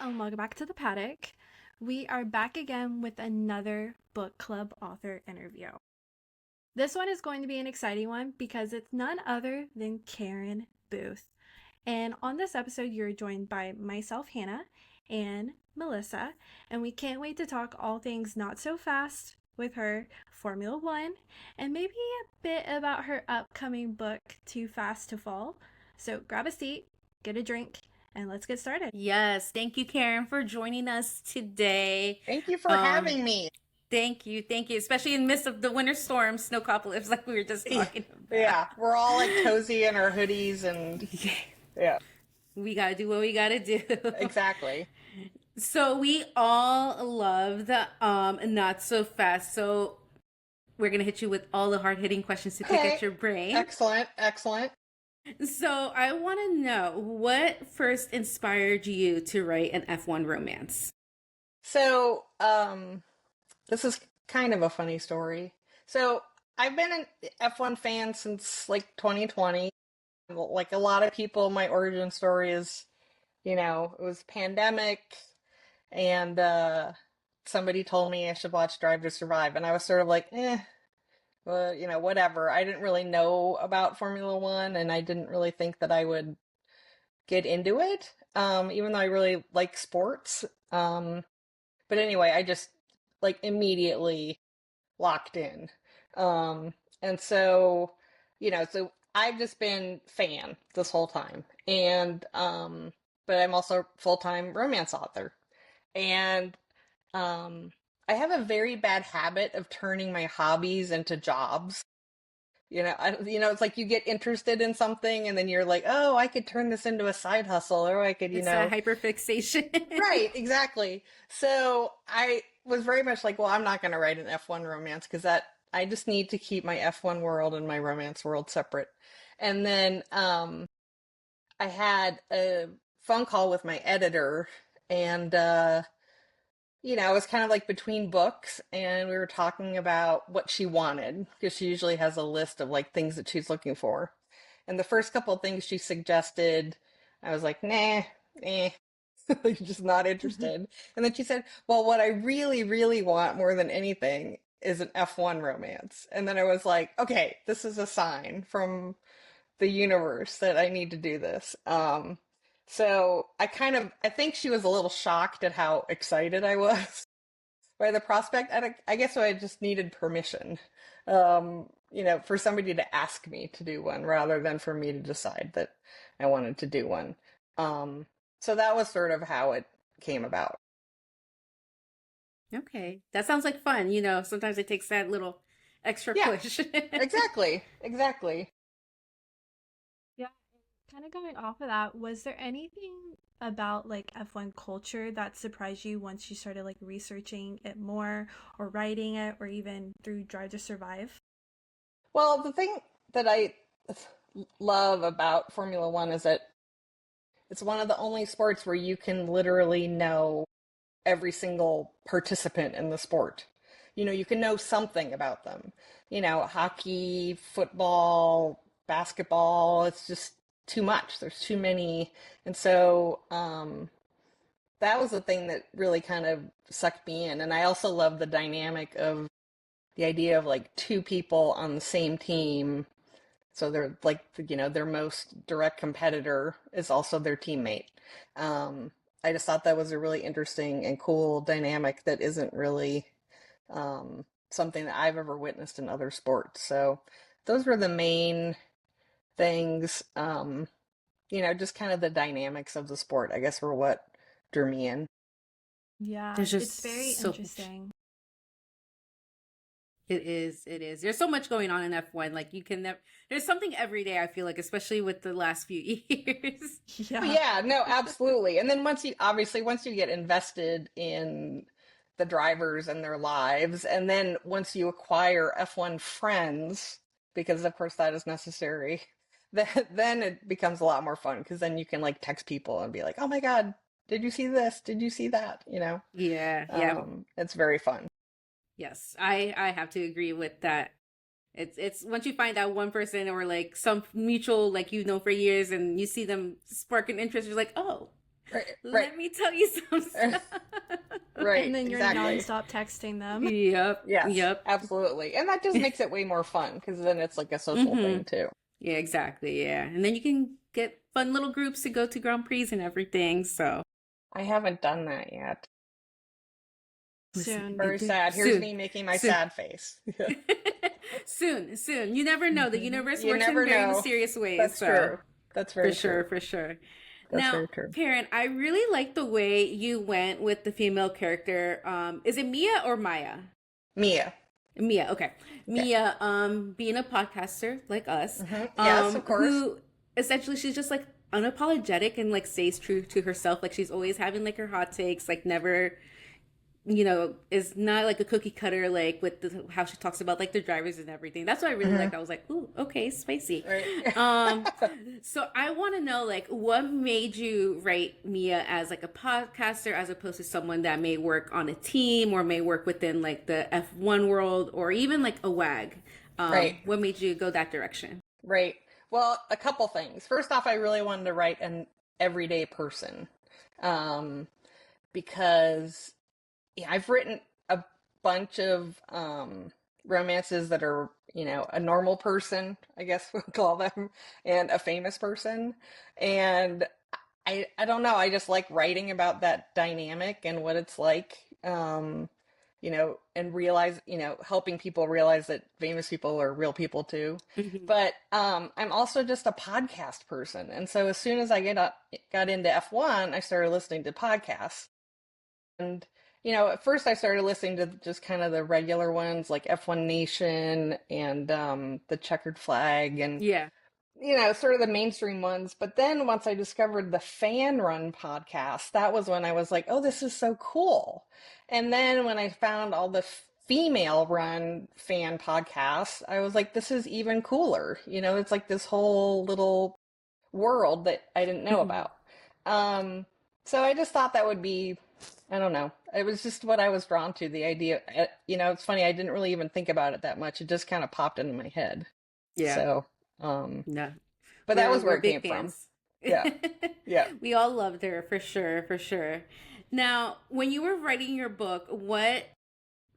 and welcome back to the Paddock. We are back again with another book club author interview. This one is going to be an exciting one because it's none other than Karen Booth. And on this episode, you're joined by myself, Hannah, and Melissa, and we can't wait to talk all things not so fast with her, Formula One, and maybe a bit about her upcoming book, Too Fast to Fall. So grab a seat, get a drink, and let's get started. Yes, thank you, Karen, for joining us today. Thank you for having me. Thank you, especially in midst of the winter storm, snowpocalypse, like we were just talking about. Yeah, we're all like cozy in our hoodies and yeah, we gotta do what we gotta do. exactly. So we all love the not so fast. So we're gonna hit you with all the hard hitting questions to pick at your brain. Excellent. So I want to know what first inspired you to write an F1 romance. So, this is kind of a funny story. So I've been an F1 fan since like 2020. Like a lot of people, my origin story is, it was pandemic and somebody told me I should watch Drive to Survive. And I was sort of like, well, whatever. I didn't really know about Formula One and I didn't really think that I would get into it, even though I really like sports. But anyway, I just like immediately locked in. And so, so I've just been fan this whole time. And, but I'm also full-time romance author. And, I have a very bad habit of turning my hobbies into jobs. It's like you get interested in something and then you're like, oh, I could turn this into a side hustle, or I could, It's a hyperfixation. Right, exactly. So I was very much like, well, I'm not going to write an F1 romance because I just need to keep my F1 world and my romance world separate. And then I had a phone call with my editor and I was kind of like between books and we were talking about what she wanted because she usually has a list of like things that she's looking for. And the first couple of things she suggested, I was like, nah, just not interested. And then she said, well, what I really, really want more than anything is an F1 romance. And then I was like, okay, this is a sign from the universe that I need to do this. So I think she was a little shocked at how excited I was by the prospect. I guess I just needed permission, for somebody to ask me to do one rather than for me to decide that I wanted to do one. So that was sort of how it came about. Okay, that sounds like fun. Sometimes it takes that little extra push. Exactly. Yeah, kind of going off of that, was there anything about like F1 culture that surprised you once you started like researching it more or writing it or even through Drive to Survive? Well, the thing that I love about Formula One is that it's one of the only sports where you can literally know every single participant in the sport. You can know something about them. Hockey, football, basketball, it's just too much. There's too many. And so that was the thing that really kind of sucked me in. And I also love the dynamic of the idea of like two people on the same team. So they're like, their most direct competitor is also their teammate. I just thought that was a really interesting and cool dynamic that isn't really something that I've ever witnessed in other sports. So those were the main things. Just kind of the dynamics of the sport, I guess, were what drew me in. Yeah, There's just it's very interesting. It is. There's so much going on in F1. Like you can never. There's something every day. I feel like, especially with the last few years. Yeah, no, absolutely. And then once you get invested in the drivers and their lives, and then once you acquire F1 friends, because of course that is necessary, then it becomes a lot more fun because then you can like text people and be like, oh my God, did you see this? Did you see that? Yeah. It's very fun. Yes, I have to agree with that. It's once you find out one person or like some mutual like for years and you see them spark an interest, you're like, oh, Right, right, Let me tell you some stuff. And right, then you're exactly. nonstop texting them. Yep, Yes, yep. absolutely. And that just makes it way more fun because then it's like a social Mm-hmm. thing too. Yeah, exactly. Yeah. And then you can get fun little groups to go to Grand Prix and everything. So I haven't done that yet. listen, Soon. Very sad. Here's soon, me making my soon, sad face. soon, soon. You never know. The universe You works in never very know. mysterious ways. That's So true. That's for very sure, true. for sure. That's Now, very true. Perrin, I really like the way you went with the female character. Is it Mia or Maya? Mia. Mia, okay. Yeah. Mia, being a podcaster like us, Yes, of course. who essentially she's just like unapologetic and like stays true to herself. Like she's always having like her hot takes, like never, is not like a cookie cutter, like with how she talks about like the drivers and everything. That's what I really liked. I was like, ooh, okay, spicy. Right. Um, so I want to know like what made you write Mia as like a podcaster as opposed to someone that may work on a team or may work within like the F1 world or even like a WAG. Right. What made you go that direction? Right. Well, a couple things. First off, I really wanted to write an everyday person. Um, because yeah, I've written a bunch of romances that are, a normal person, I guess we'll call them, and a famous person. And I don't know, I just like writing about that dynamic and what it's like, and realize, helping people realize that famous people are real people too. Hmm. But I'm also just a podcast person. And so as soon as I got into F1, I started listening to podcasts. And, at first I started listening to just kind of the regular ones like F1 Nation and the Checkered Flag and, Yeah. sort of the mainstream ones. But then once I discovered the fan run podcast, that was when I was like, oh, this is so cool. And then when I found all the female run fan podcasts, I was like, this is even cooler. It's like this whole little world that I didn't know Hmm. about. So I just thought that would be, I don't know. It was just what I was drawn to, the idea. It's funny, I didn't really even think about it that much. It just kind of popped into my head. Yeah. So, um, No. but that We're was where we're it big came from. fans. Yeah. Yeah. We all loved her for sure, for sure. Now, when you were writing your book, what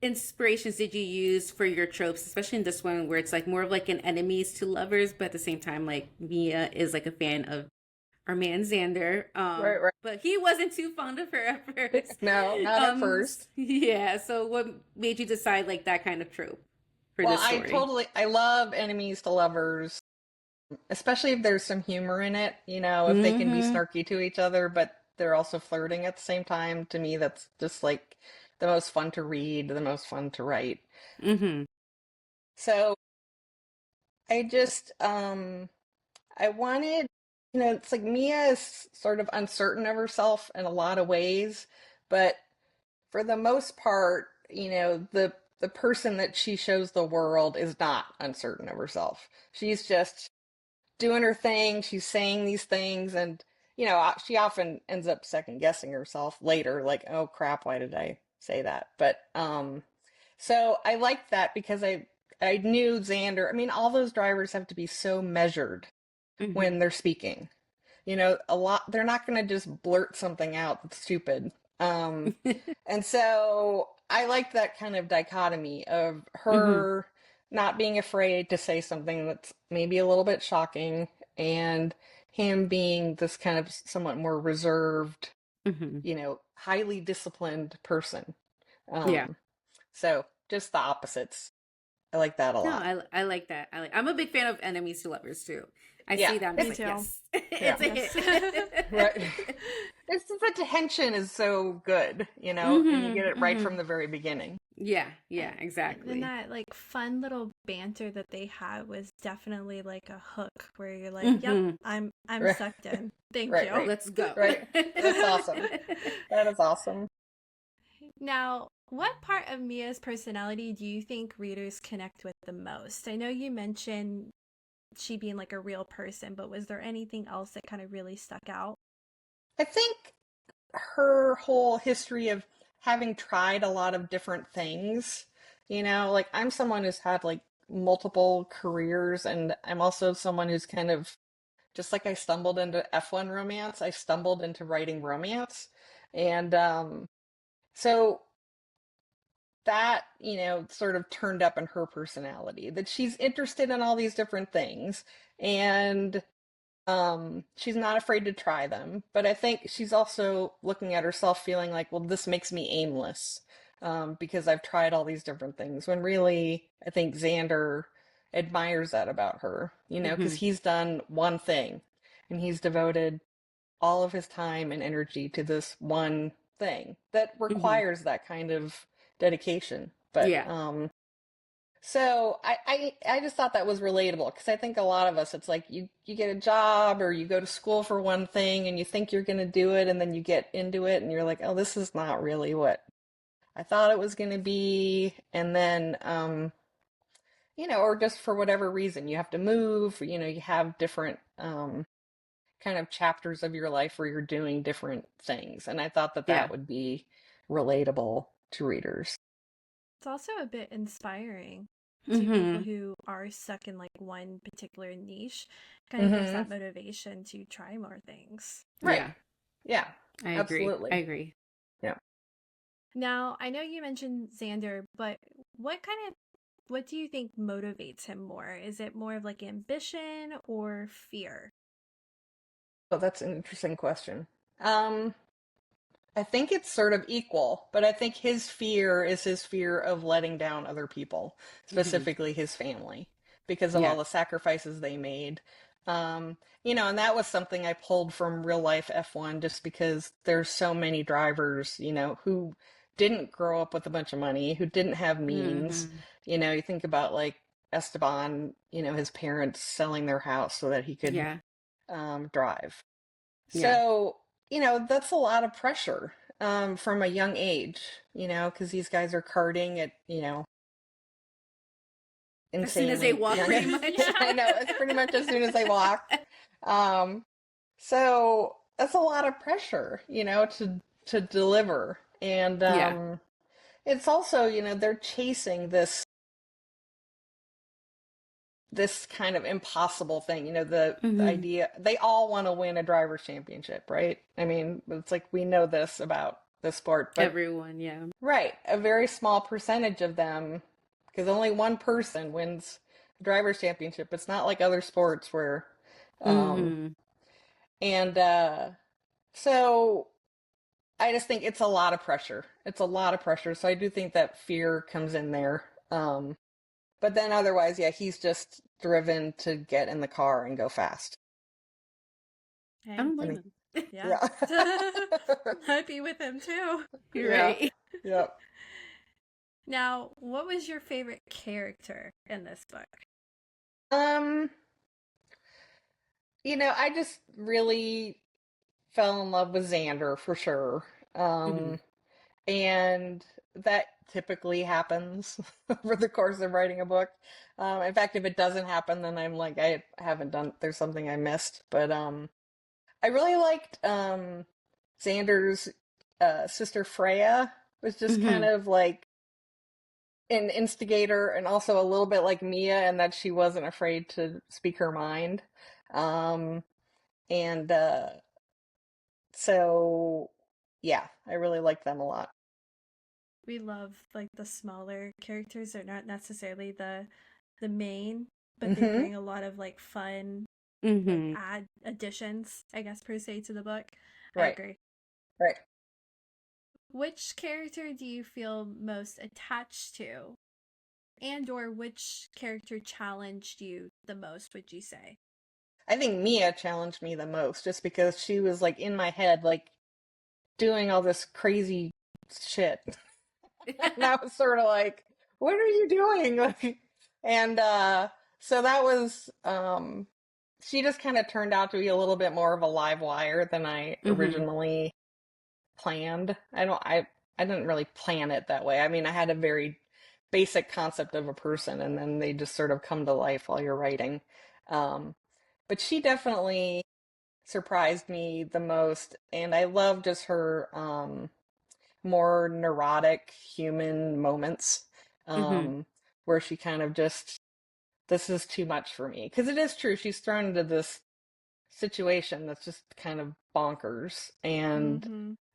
inspirations did you use for your tropes, especially in this one where it's like more of like an enemies to lovers, but at the same time, like Mia is like a fan of our man Xander. Right, right. But he wasn't too fond of her at first. No, not at first. Yeah. So what made you decide like that kind of trope for Well, this story? I love enemies to lovers, especially if there's some humor in it, if they can be Mm-hmm. snarky to each other, but they're also flirting at the same time. To me, that's just like the most fun to read, the most fun to write. Mm-hmm. So I just, I wanted, it's like Mia is sort of uncertain of herself in a lot of ways, but for the most part, the person that she shows the world is not uncertain of herself. She's just doing her thing. She's saying these things, and she often ends up second guessing herself later, like, oh crap, why did I say that? But so I liked that because I knew Xander. I mean, all those drivers have to be so measured Mm-hmm. when they're speaking. A lot, they're not going to just blurt something out that's stupid. Um, and so I like that kind of dichotomy of Mm-hmm. her not being afraid to say something that's maybe a little bit shocking and him being this kind of somewhat more reserved, Mm-hmm. highly disciplined person. Yeah. Um, so just the opposites. I like that a No, lot. I like that. I'm a big fan of enemies to lovers too. I Yeah, see that. I'm just Me it's like, too. yes, yeah, it's a Yes. right. hit. It's just the tension is so good, and you get Mm-hmm. it right Mm-hmm. from the very beginning. Yeah. Yeah. And then Exactly. that like fun little banter that they had was definitely like a hook where you're like, "Yep, Mm-hmm. I'm Right, sucked in. Thank right, you." right, Let's go. right. That's awesome. That is awesome. Now, what part of Mia's personality do you think readers connect with the most? I know you mentioned she being like a real person, but was there anything else that kind of really stuck out? I think her whole history of having tried a lot of different things, like I'm someone who's had like multiple careers, and I'm also someone who's kind of just like I stumbled into F1 romance, I stumbled into writing romance. And so that, sort of turned up in her personality, that she's interested in all these different things. And she's not afraid to try them, but I think she's also looking at herself feeling like, well, this makes me aimless, because I've tried all these different things. When really, I think Xander admires that about her, because Mm-hmm. he's done one thing and he's devoted all of his time and energy to this one thing that Mm-hmm. requires that kind of dedication. But Yeah. so I just thought that was relatable, because I think a lot of us, it's like you get a job or you go to school for one thing and you think you're going to do it, and then you get into it and you're like, oh, this is not really what I thought it was going to be. And then or just for whatever reason you have to move, you have different kind of chapters of your life where you're doing different things. And I thought that Yeah. that would be relatable to readers. It's also a bit inspiring to people Mm-hmm. who are stuck in like one particular niche. Kind of gives Mm-hmm. that motivation to try more things. Right. Yeah. Yeah, I agree. I absolutely. agree. Yeah. Now, I know you mentioned Xander, but what do you think motivates him more? Is it more of like ambition or fear? Well, that's an interesting question. Um, I think it's sort of equal, but I think his fear is his fear of letting down other people, Mm-hmm. specifically his family, because of all Yeah. the sacrifices they made. And that was something I pulled from real life F1, just because there's so many drivers, who didn't grow up with a bunch of money, who didn't have means. Mm-hmm. You think about like Esteban, his parents selling their house so that he could Yeah. drive. Yeah. So, that's a lot of pressure from a young age, because these guys are karting at, As soon as they insanely walk, young. pretty much. I know, it's pretty much as soon as they walk. Um, so that's a lot of pressure, to deliver. And Yeah. it's also, they're chasing this kind of impossible thing, the Mm-hmm. idea they all want to win a driver's championship, right? I mean, it's like we know this about the sport, but Everyone. Yeah. right, a very small percentage of them, because only one person wins the driver's championship. It's not like other sports where, um, Mm-hmm. and so I just think it's a lot of pressure. It's a lot of pressure. So I do think that fear comes in there. But then otherwise, yeah, he's just driven to get in the car and go fast. I Hey, don't And blame he, them. yeah. yeah. I'd be with him too. You're Yeah. right. Yeah. Now, what was your favorite character in this book? Um, I just really fell in love with Xander for sure. Mm-hmm. And that typically happens over the course of writing a book. In fact, if it doesn't happen, then I'm like, I haven't done, there's something I missed. But I really liked Xander's sister Freya, was just kind Mm-hmm. of like an instigator, and also a little bit like Mia, in that she wasn't afraid to speak her mind. Um, and so, yeah, I really liked them a lot. We love like the smaller characters. They're not necessarily the main, but they Hmm. bring a lot of like fun like Mm-hmm. add additions, I guess per se, to the book. I Right, agree. right. Which character do you feel most attached to? And or which character challenged you the most, would you say? I think Mia challenged me the most, just because she was like in my head, like doing all this crazy shit. And I was sort of like, what are you doing? Like, and so that was she just kind of turned out to be a little bit more of a live wire than I Mm-hmm. originally planned. I didn't really plan it that way. I mean, I had a very basic concept of a person, and then they just sort of come to life while you're writing. Um, but she definitely surprised me the most, and I love just her more neurotic human moments, Mm-hmm. um, where she kind of just, this is too much for me, because it is true, she's thrown into this situation that's just kind of bonkers. And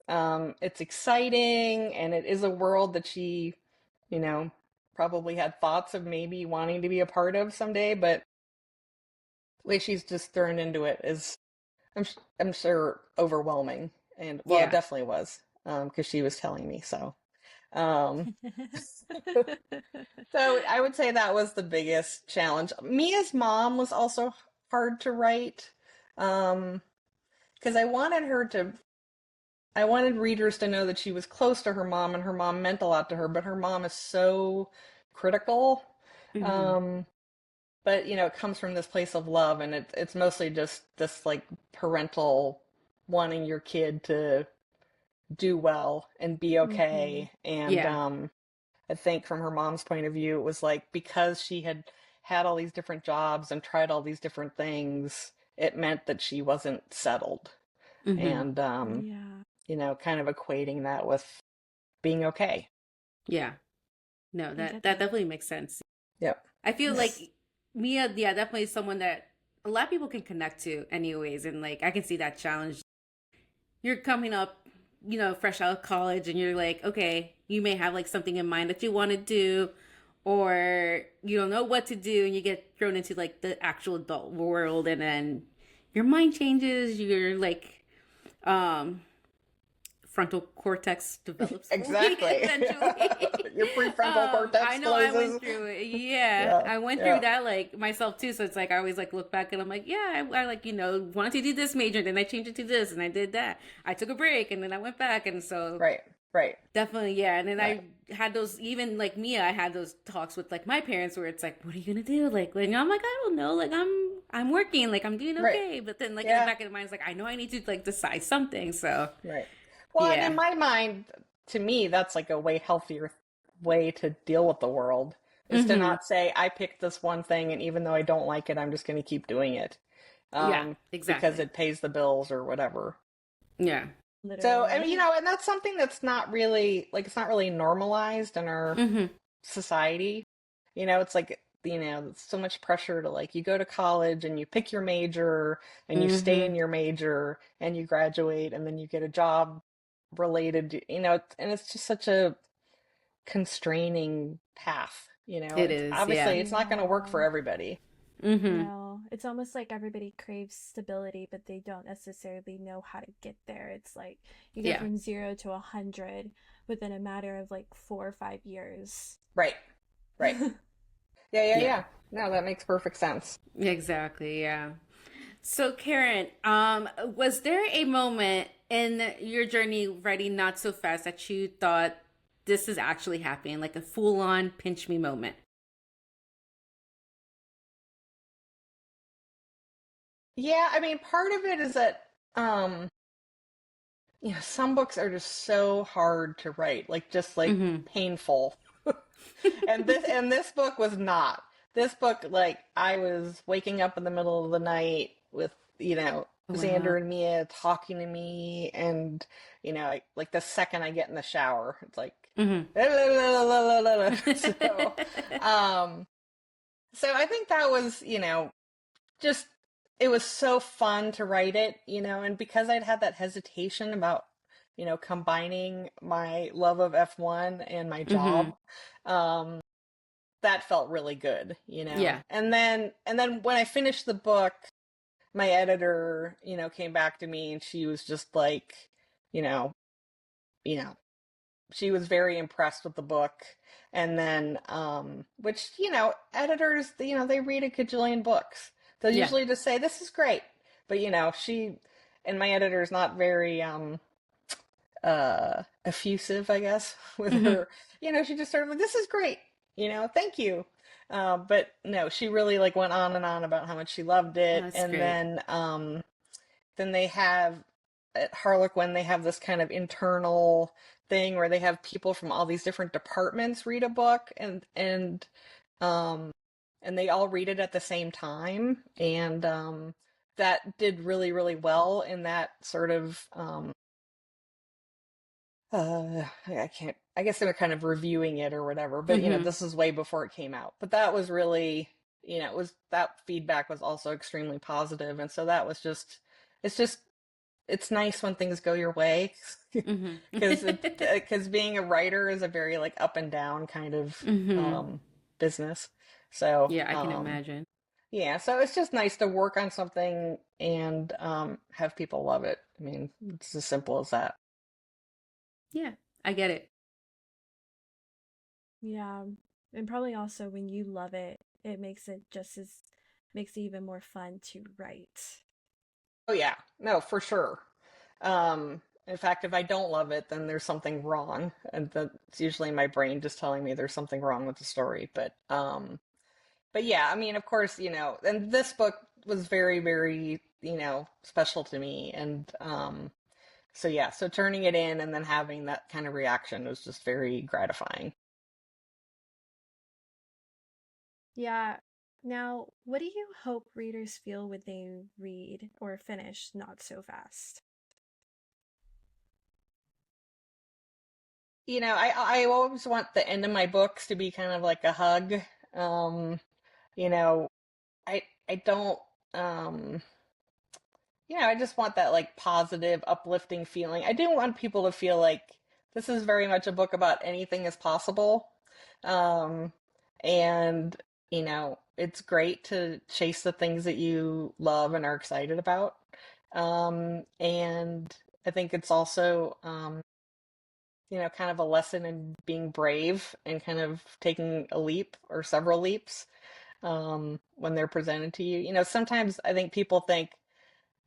Mm-hmm. it's exciting, and it is a world that she, you know, probably had thoughts of maybe wanting to be a part of someday, but the way she's just thrown into it is, I'm sure, overwhelming. And well, it Yeah. definitely was, because she was telling me so. Um, so I would say that was the biggest challenge. Mia's mom was also hard to write, because I wanted readers to know that she was close to her mom and her mom meant a lot to her, but her mom is so critical. Hmm. Um, but it comes from this place of love, and it's mostly just this like parental wanting your kid to do well and be Mm-hmm. okay. And Yeah. I think from her mom's point of view, it was like because she had had all these different jobs and tried all these different things, it meant that she wasn't settled. Hmm. And Yeah, kind of equating that with being okay. Yeah. No, I that get that that. definitely makes sense. Yep. I feel like Mia, yeah, definitely someone that a lot of people can connect to anyways, and like I can see that challenge. You're coming up, fresh out of college, and you're like, okay, you may have like something in mind that you want to do, or you don't know what to do, and you get thrown into like the actual adult world, and then your mind changes. You're like, um, frontal cortex develops fully Exactly. essentially. Your prefrontal cortex I know I went closes. through it. Yeah, Yeah. I went through Yeah. that like myself too. So it's like I always like look back and I'm like, yeah, I like wanted to do this major, then I changed it to this, and I did that. I took a break and then I went back, and so Right. Right. definitely yeah. And then Right. I had those, even like Mia, I had those talks with like my parents where it's like, what are you gonna do? Like when I'm like, I don't know, like I'm working, like I'm doing Right. okay, but then like in the Yeah. back of the mind, it's like I know I need to like decide something. So Right. Well, and in yeah, my mind, to me, that's like a way healthier way to deal with the world is to mm-hmm. not say, I picked this one thing, and even though I don't like it, I'm just going to keep doing it, Yeah, because exactly. it pays the bills or whatever. Yeah. So, I mean, Literally. and that's something that's not really, like, it's not really normalized in our Mm-hmm. society. It's like, so much pressure to like, you go to college and you pick your major and you stay Mm-hmm. in your major and you graduate and then you get a job related and it's just such a constraining path. It It's is, yeah. obviously it's not going to work Yeah. for everybody. Mm-hmm. No, it's almost like everybody craves stability, but they don't necessarily know how to get there. It's like you go Yeah. from 0 to 100 within a matter of like 4 or 5 years. Right. Right. Yeah, yeah, Yeah. yeah. No, that makes perfect sense. Exactly, yeah. So Karen, was there a moment in your journey writing Not So Fast that you thought this is actually happening, like a full-on pinch me moment? Yeah, I mean, part of it is that some books are just so hard to write, like just like Mm-hmm. painful. And this book was not. This book, like, I was waking up in the middle of the night with, Wow. Xander and Mia talking to me, and like the second I get in the shower, it's like Mm-hmm. so um so I think that was, just it was so fun to write it, and because I'd had that hesitation about, combining my love of F1 and my Mm-hmm. job, um, that felt really good, Yeah. And then when I finished the book, my editor, came back to me and she was just like, you know, you know, she was very impressed with the book. And then, which, editors, they read a gajillion books. They'll Yeah. usually just say, this is great. But, and my editor is not very, effusive, I guess, with Mm-hmm. her. She just sort of like, this is great. Thank you. But no, she really like went on and on about how much she loved Oh, it. that's And great. then they have at Harlequin, they have this kind of internal thing where they have people from all these different departments read a book, um and they all read it at the same time, and that did really, really well in that sort of I can't, I guess they were kind of reviewing it or whatever, but Mm-hmm. this is way before it came out. But that was really it was, that feedback was also extremely positive, and so that was it's just it's nice when things go your way, Hmm. because being a writer is a very like up and down kind of Hmm. business. So Yeah, I can imagine. yeah, so it's just nice to work on something and have people love it. I mean, it's as simple as that. Yeah, I get it. Yeah. And probably also when you love it, it makes it even more fun to write. Oh yeah, no, for sure. In fact, if I don't love it, then there's something wrong, and that's usually my brain just telling me there's something wrong with the story. But yeah, I mean, of course, and this book was very, very, special to me, and so yeah, so turning it in and then having that kind of reaction was just very gratifying. Yeah. Now, what do you hope readers feel when they read or finish Not So Fast? I always want the end of my books to be kind of like a hug. Um, you know, I don't um I just want that like positive, uplifting feeling. I do want people to feel like this is very much a book about anything is possible. Um, and it's great to chase the things that you love and are excited about. And I think it's also kind of a lesson in being brave and kind of taking a leap or several leaps when they're presented to you. Sometimes I think people think,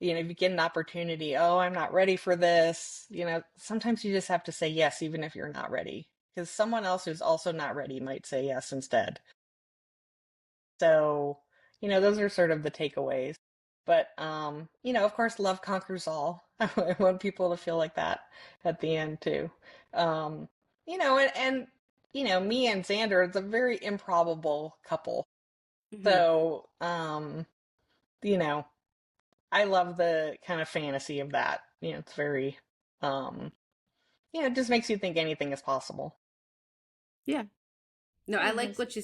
if you get an opportunity, oh, I'm not ready for this. Sometimes you just have to say yes, even if you're not ready, because someone else who's also not ready might say yes instead. So, those are sort of the takeaways. But, of course, love conquers all. I want people to feel like that at the end too. Um, me and Xander, it's a very improbable couple. Hmm. So, you know, I love the kind of fantasy of that. It's very, um, it just makes you think anything is possible. Yeah. No, I Yeah, like there's what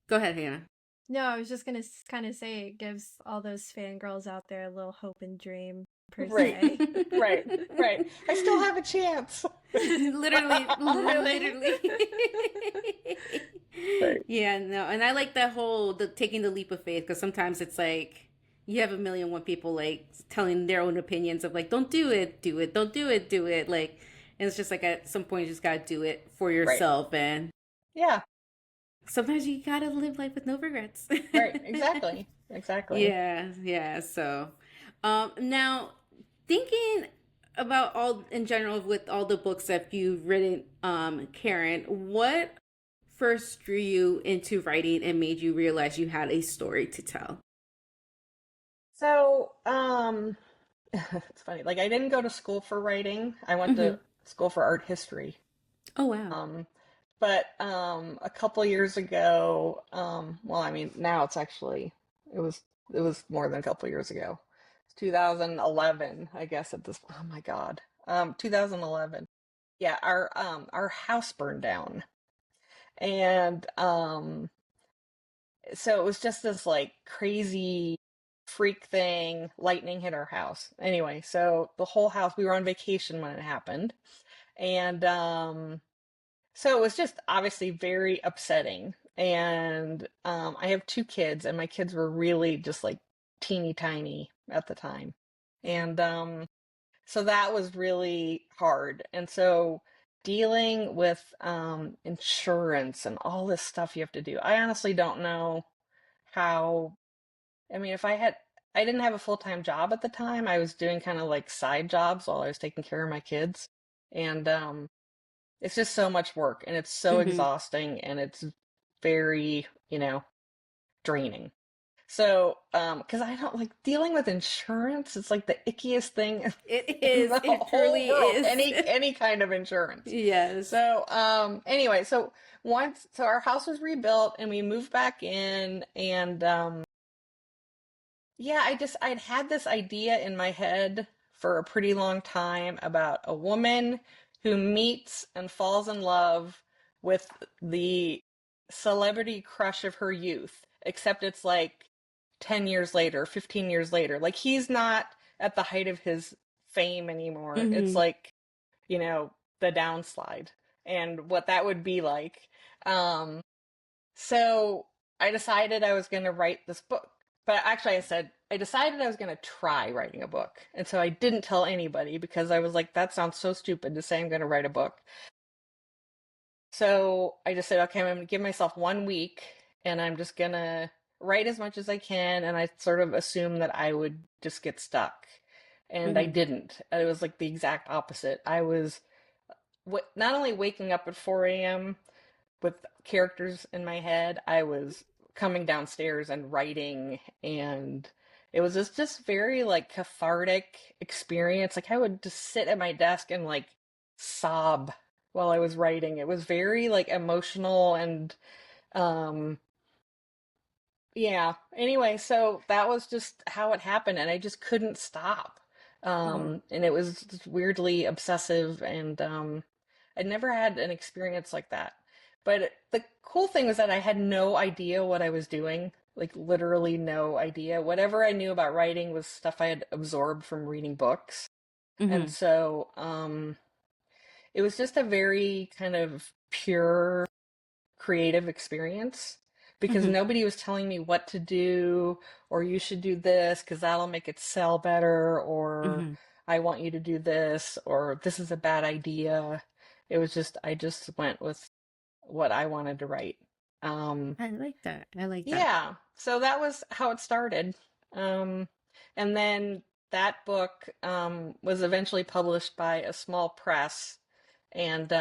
go ahead, Hannah. no, I was just gonna kind of say it gives all those fangirls out there a little hope and dream per Right, se. right, right. I still have a chance. Literally, Literally. literally. Right, Yeah, no, and I like that whole the taking the leap of faith because sometimes it's like you have a million one people like telling their own opinions of like don't do it, don't do it, do it. Like, and it's just like at some point you just gotta do it for right. yourself, and Yeah, sometimes you gotta live life with no regrets. right. Exactly, exactly. Yeah, yeah. So, now thinking about all in general with all the books that you've written, Karen, what first drew you into writing and made you realize you had a story to tell? So, it's funny. Like, I didn't go to school for writing. I went Hmm. to school for art history. Oh wow. Um, but a couple years ago, well, I mean, now it was it was more than a couple years ago. It's 2011, I guess at this. Oh my God. 2011. Yeah, our house burned down, and so it was just this like crazy freak thing. Lightning hit our house. Anyway, so the whole house. We were on vacation when it happened, and so it was just obviously very upsetting. And I have two kids, and my kids were really just like teeny tiny at the time. And so that was really hard. And so dealing with insurance and all this stuff you have to do, I honestly don't know how. I mean, I didn't have a full-time job at the time. I was doing kind of like side jobs while I was taking care of my kids. And it's just so much work and it's so Hmm. exhausting and it's very, draining. So, because I don't like dealing with insurance, it's like the ickiest thing It in is. the It whole truly world. is. Any kind of insurance. Yes. So, anyway, so our house was rebuilt and we moved back in and yeah, I'd had this idea in my head for a pretty long time about a woman who meets and falls in love with the celebrity crush of her youth. except it's like 10 years later, 15 years later. Like he's not at the height of his fame anymore. It's Mm-hmm. like, you know, the downslide and what that would be like. Um, so I decided I was going to write this book. But actually, I decided I was going to try writing a book. And so I didn't tell anybody because I was like, that sounds so stupid to say I'm going to write a book. So I just said, okay, I'm going to give myself 1 week and I'm just going to write as much as I can. And I sort of assumed that I would just get stuck. And I Mm-hmm. didn't. It was like the exact opposite. I was not only waking up at 4 a.m. with characters in my head, I was coming downstairs and writing, and it was just very like cathartic experience. Like I would just sit at my desk and like sob while I was writing. It was very like emotional and um yeah. Anyway, so that was just how it happened, and I just couldn't stop. Mm-hmm. And it was just weirdly obsessive, and I'd never had an experience like that. But the cool thing was that I had no idea what I was doing, like literally no idea. Whatever I knew about writing was stuff I had absorbed from reading books. And Mm-hmm. so it was just a very kind of pure creative experience because Mm-hmm. nobody was telling me what to do or you should do this because that'll make it sell better or Mm-hmm. I want you to do this or this is a bad idea. It was just I just went with what I wanted to write. Um I like that. I like that. yeah, so that was how it started. Um and then that book was eventually published by a small press and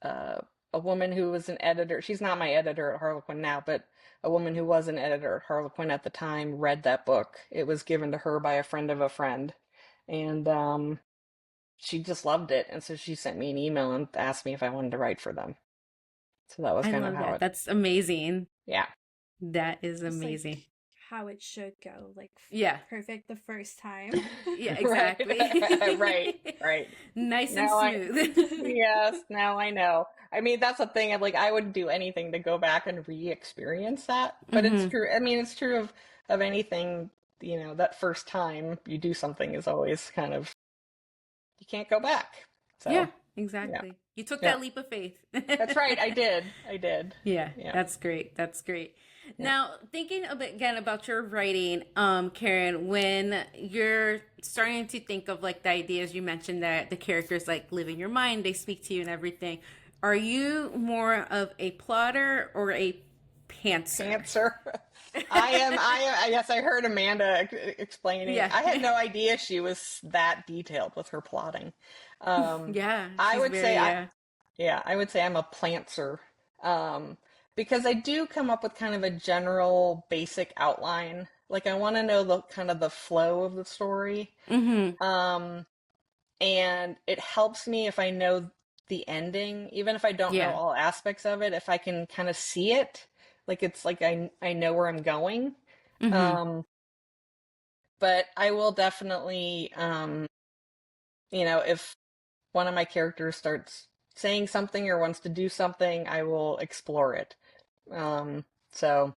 uh, a woman who was an editor. She's not my editor at Harlequin now, but a woman who was an editor at Harlequin at the time read that book. It was given to her by a friend of a friend, and she just loved it. And so she sent me an email and asked me if I wanted to write for them. So that was I kind of love how that. it. That's amazing. Yeah, That is Just like amazing. how it should go, like Yeah. perfect the first time. Yeah, right, exactly. right, right. Nice and Now I smooth. yes, now I know. I mean, that's the thing. Like, I would do anything to go back and re-experience that. But it's Mm-hmm. true. I mean, it's true of anything. You know, that first time you do something is always kind of you can't go back. Yeah, So yeah, exactly. You took yeah, that leap of faith. that's right. I did. I did. Yeah, Yeah, that's great. That's great. yeah. Now, thinking a bit again about your writing, Karen, when you're starting to think of like the ideas you mentioned that the characters like live in your mind, they speak to you and everything. Are you more of a plotter or a pantser? Cancer. I am. Yes, I heard Amanda explaining. Yeah. I had no idea she was that detailed with her plotting. Um, Yeah, I she's would say very I, yeah, I would say I'm a plantser. Because I do come up with kind of a general basic outline. Like I want to know the kind of the flow of the story. mm-hmm. Um, and it helps me if I know the ending, even if I don't know Yeah. all aspects of it, if I can kind of see it, like it's like I know where I'm going. Mm-hmm. Um, but I will definitely, if one of my characters starts saying something or wants to do something, I will explore it. So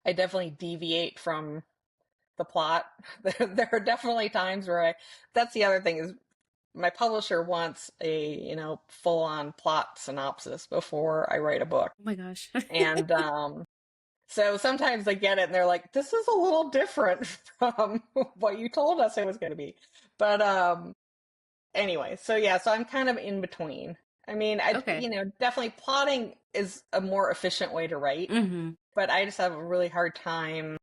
I definitely deviate from the plot. There are definitely times where that's the other thing is my publisher wants a, full on plot synopsis before I write a book. Oh my gosh. And so sometimes I get it and they're like, this is a little different from what you told us it was going to be. But anyway, so yeah, so I'm kind of in between. I mean, Okay. definitely plotting is a more efficient way to write, Mm-hmm. but I just have a really hard time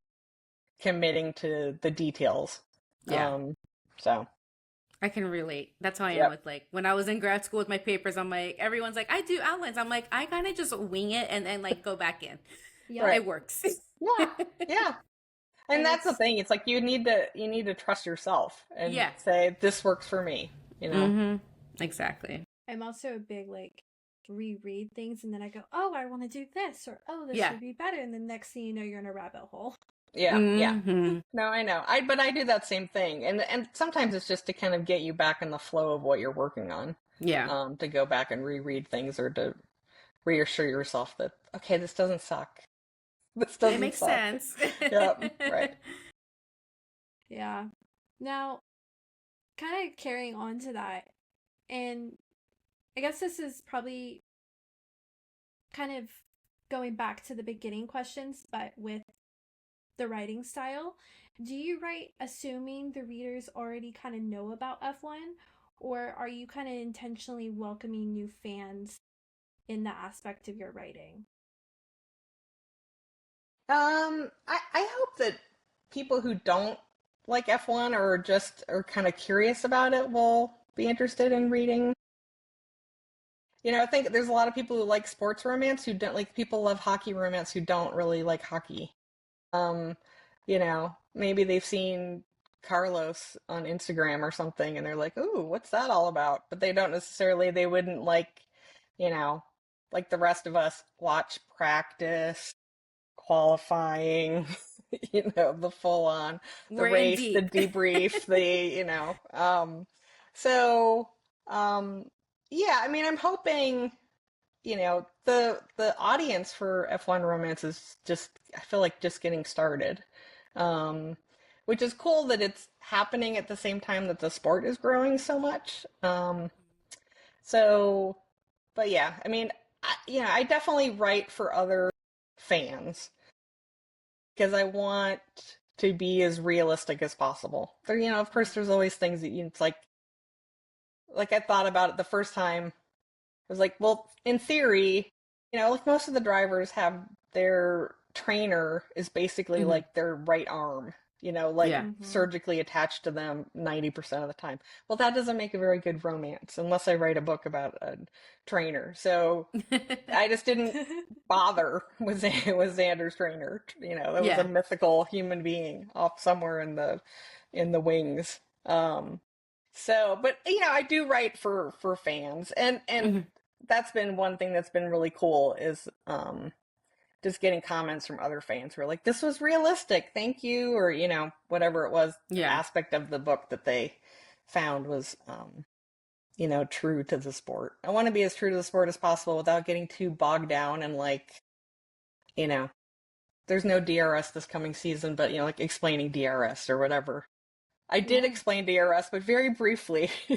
committing to the details. Yeah. So I can relate. That's how I am yep. with like when I was in grad school with my papers, I'm like, everyone's like, I do outlines. I'm like, I kind of just wing it and then like go back in. Yep. Right. It works. Yeah. Yeah. And And that's the it's thing. It's like you need to trust yourself and Yeah. say this works for me, you know. Mm-hmm. Exactly. I'm also a big like reread things and then I go, oh, I want to do this or oh, this Yeah. would be better, and the next thing you know, you're in a rabbit hole. Yeah, yeah. Mm-hmm. No, I know. But I do that same thing. And sometimes it's just to kind of get you back in the flow of what you're working on. Yeah. To go back and reread things or to reassure yourself that, okay, this doesn't suck. This It doesn't makes suck. sense. Yep, right. Yeah. Now, kind of carrying on to that, and I guess this is probably kind of going back to the beginning questions, but with the writing style. Do you write assuming the readers already kind of know about F1, or are you kind of intentionally welcoming new fans in that aspect of your writing? I hope that people who don't like F1 or just are kind of curious about it will be interested in reading. I think there's a lot of people who like sports romance who don't like people love hockey romance who don't really like hockey. Um, maybe they've seen Carlos on Instagram or something and they're like, "Ooh, what's that all about?" But they wouldn't you know, like the rest of us watch practice, qualifying, the full on, the We're in race, the deep. debrief, so, um, yeah, I mean, I'm hoping, the audience for F1 romance is just, I feel like just getting started. Um, which is cool that it's happening at the same time that the sport is growing so much. So, but yeah, I mean, I definitely write for other fans because I want to be as realistic as possible. There, of course, there's always things that it's like I thought about it the first time. I was like, well, in theory, like most of the drivers have their trainer is basically Mhm. like their right arm, like Yeah. Mm-hmm. surgically attached to them 90% of the time. Well, that doesn't make a very good romance unless I write a book about a trainer. So I just didn't bother with with Xander's trainer. That was a Yeah. mythical human being off somewhere in the wings. But I do write for fans, and Mhm. that's been one thing that's been really cool is just getting comments from other fans who are like, "This was realistic, thank you," or whatever it was Yeah. aspect of the book that they found was true to the sport. I want to be as true to the sport as possible without getting too bogged down and you know, there's no DRS this coming season, but like explaining DRS or whatever. I did Yeah. explain DRS, but very briefly. So,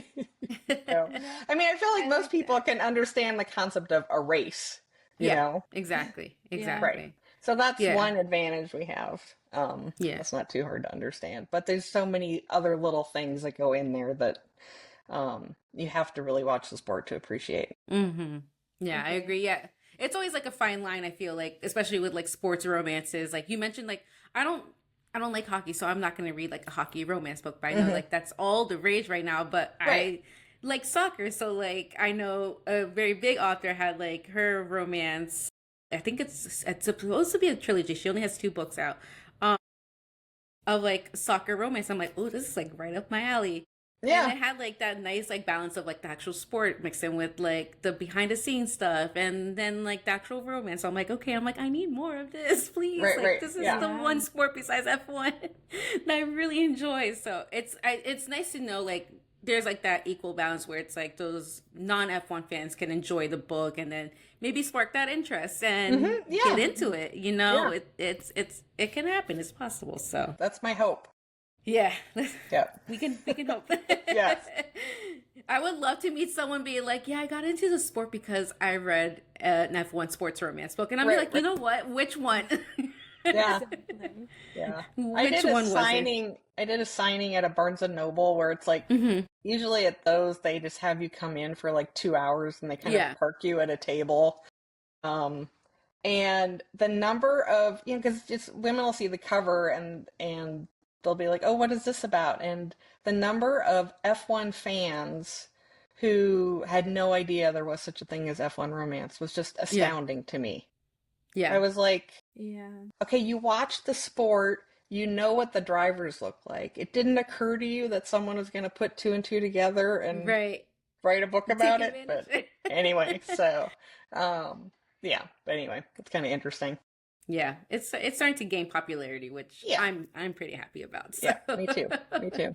No, I mean, I feel like I most like people that. can understand the concept of a race, you Yeah. know? Exactly. Yeah. Right. Exactly. So that's Yeah. one advantage we have. Yeah. That's not too hard to understand. But there's so many other little things that go in there that you have to really watch the sport to appreciate. Mm-hmm. Yeah, I Agree. agree. Yeah. It's always like a fine line, I feel like, especially with like sports romances. Like you mentioned, like I don't I don't like hockey, so I'm not gonna read like a hockey romance book, but I know Hmm. like that's all the rage right now. But Right. I like soccer, so like I know a very big author had like her romance. I think it's supposed to be a trilogy. She only has two books out. Um of like soccer romance. I'm like, oh, this is like right up my alley. And Yeah. it had like that nice like balance of like the actual sport mixed in with like the behind the scenes stuff and then like the actual romance. So I'm like, okay, I'm like, I need more of this, please. Right, Like right. this is Yeah. the Yeah. one sport besides F1 that I really enjoy. So it's nice to know like there's like that equal balance where it's like those non F1 fans can enjoy the book and then maybe spark that interest and get Yeah. into it. You know, Yeah. it can happen. It's possible. So That's my hope. yeah, Yeah. we can hope. Yes. I would love to meet someone be like, yeah, I got into the sport because I read an F1 sports romance book, and I'd be Right, like, you right. know what? Which one? Yeah. Exactly. Yeah. Which one was it? I did a signing at a Barnes and Noble where it's like Hmm. usually at those they just have you come in for like 2 hours and they kind of Yeah, park you at a table. Um and the number of because just women will see the cover and they'll be like, "Oh, what is this about?" And the number of F1 fans who had no idea there was such a thing as F1 romance was just yeah, astounding to me. I yeah. was like, Yeah. okay, you watch the sport, you know what the drivers look like. It didn't occur to you that someone was going to put two and two together and Right. write a book Take about it. advantage. But anyway, so um, yeah. But anyway, it's kind of interesting. Yeah, it's starting to gain popularity, which Yeah, I'm pretty happy about. So yeah. Me too. Me too.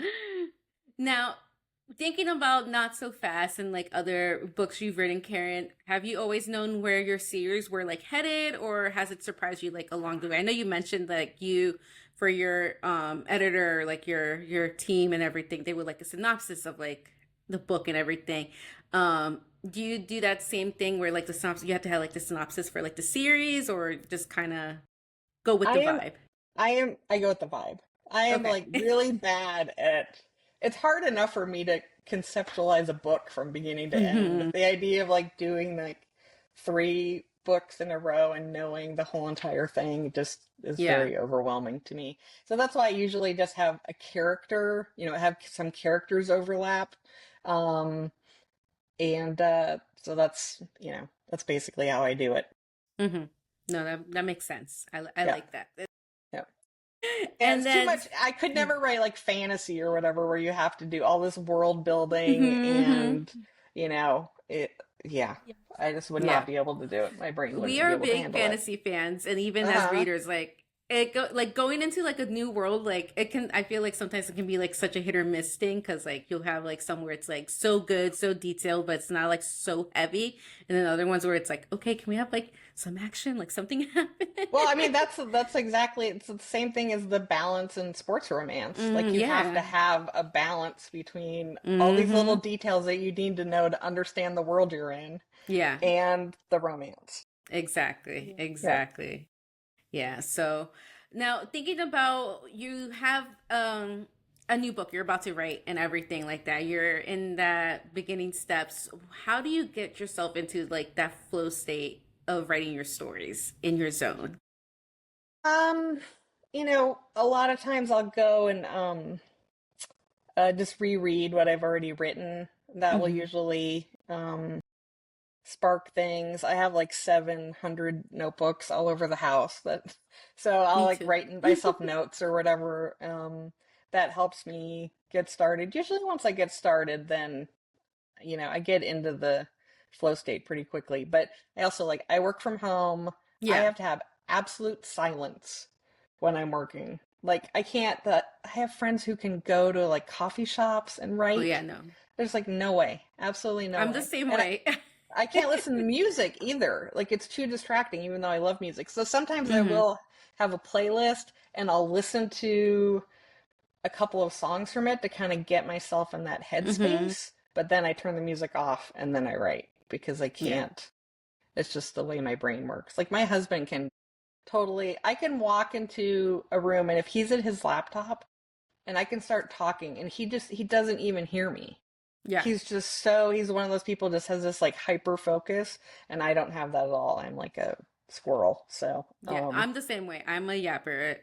now, thinking about Not So Fast and like other books you've written, Karen, have you always known where your series were like headed, or has it surprised you like along the way? I know you mentioned like you for your editor, like your team and everything, they would like a synopsis of like the book and everything. Do you do that same thing where like the synopsis you have to have like the synopsis for like the series, or just kind of go with I the am vibe? I go with the vibe. I am Okay. like really bad at it's hard enough for me to conceptualize a book from beginning to end. Hmm. The idea of like doing like three books in a row and knowing the whole entire thing just is Yeah. very overwhelming to me. So that's why I usually just have a character, have some characters overlap. Um, and so that's basically how I do it. Hmm. No, that makes sense. I Yeah. like that. Yeah. Yeah, And it's too then, much. I could never write like fantasy or whatever where you have to do all this world building hmm and it yeah. Yeah. I just would not yeah, be able to do it. My brain we wouldn't be are able to big handle it. fantasy fans, and even as Uh-huh. readers, like going into like a new world, like it can. I feel like sometimes it can be like such a hit or miss thing because like you'll have like some where it's like so good, so detailed, but it's not like so heavy, and then other ones where it's like, okay, can we have like some action, like something happen? Well, I mean that's exactly it's the same thing as the balance in sports romance. Like you have to Yeah. have a balance between all these little Hmm. details that you need to know to understand the world you're in Yeah. and the romance. Exactly. Yeah. Yeah. Exactly. Yeah. So now thinking about you have a new book you're about to write and everything like that. You're in that beginning steps. How do you get yourself into like that flow state of writing your stories in your zone? Um, a lot of times I'll go and just reread what I've already written. That will Hmm. usually spark things. I have like 700 notebooks all over the house so I'll Me like too. write in myself notes or whatever. That helps me get started. Usually once I get started, then, I get into the flow state pretty quickly. But I also I work from home. I Yeah. have to have absolute silence when I'm working. Like I can't I have friends who can go to like coffee shops and Oh yeah, write. no. There's like no way. Absolutely no I'm the way. same And way. I can't listen to music either. Like it's too distracting, even though I love music. So sometimes I Hmm. will have a playlist and I'll listen to a couple of songs from it to kind of get myself in that Hmm. headspace. But then I turn the music off and then I write because I Yeah. can't. It's just the way my brain works. Like my husband can totally, I can walk into a room and if he's at his laptop and I can start talking and he doesn't even hear me. Yeah. He's one of those people just has this like hyper focus and I don't have that at all. I'm like a squirrel. So, Yeah, I'm the same way. I'm a yapper.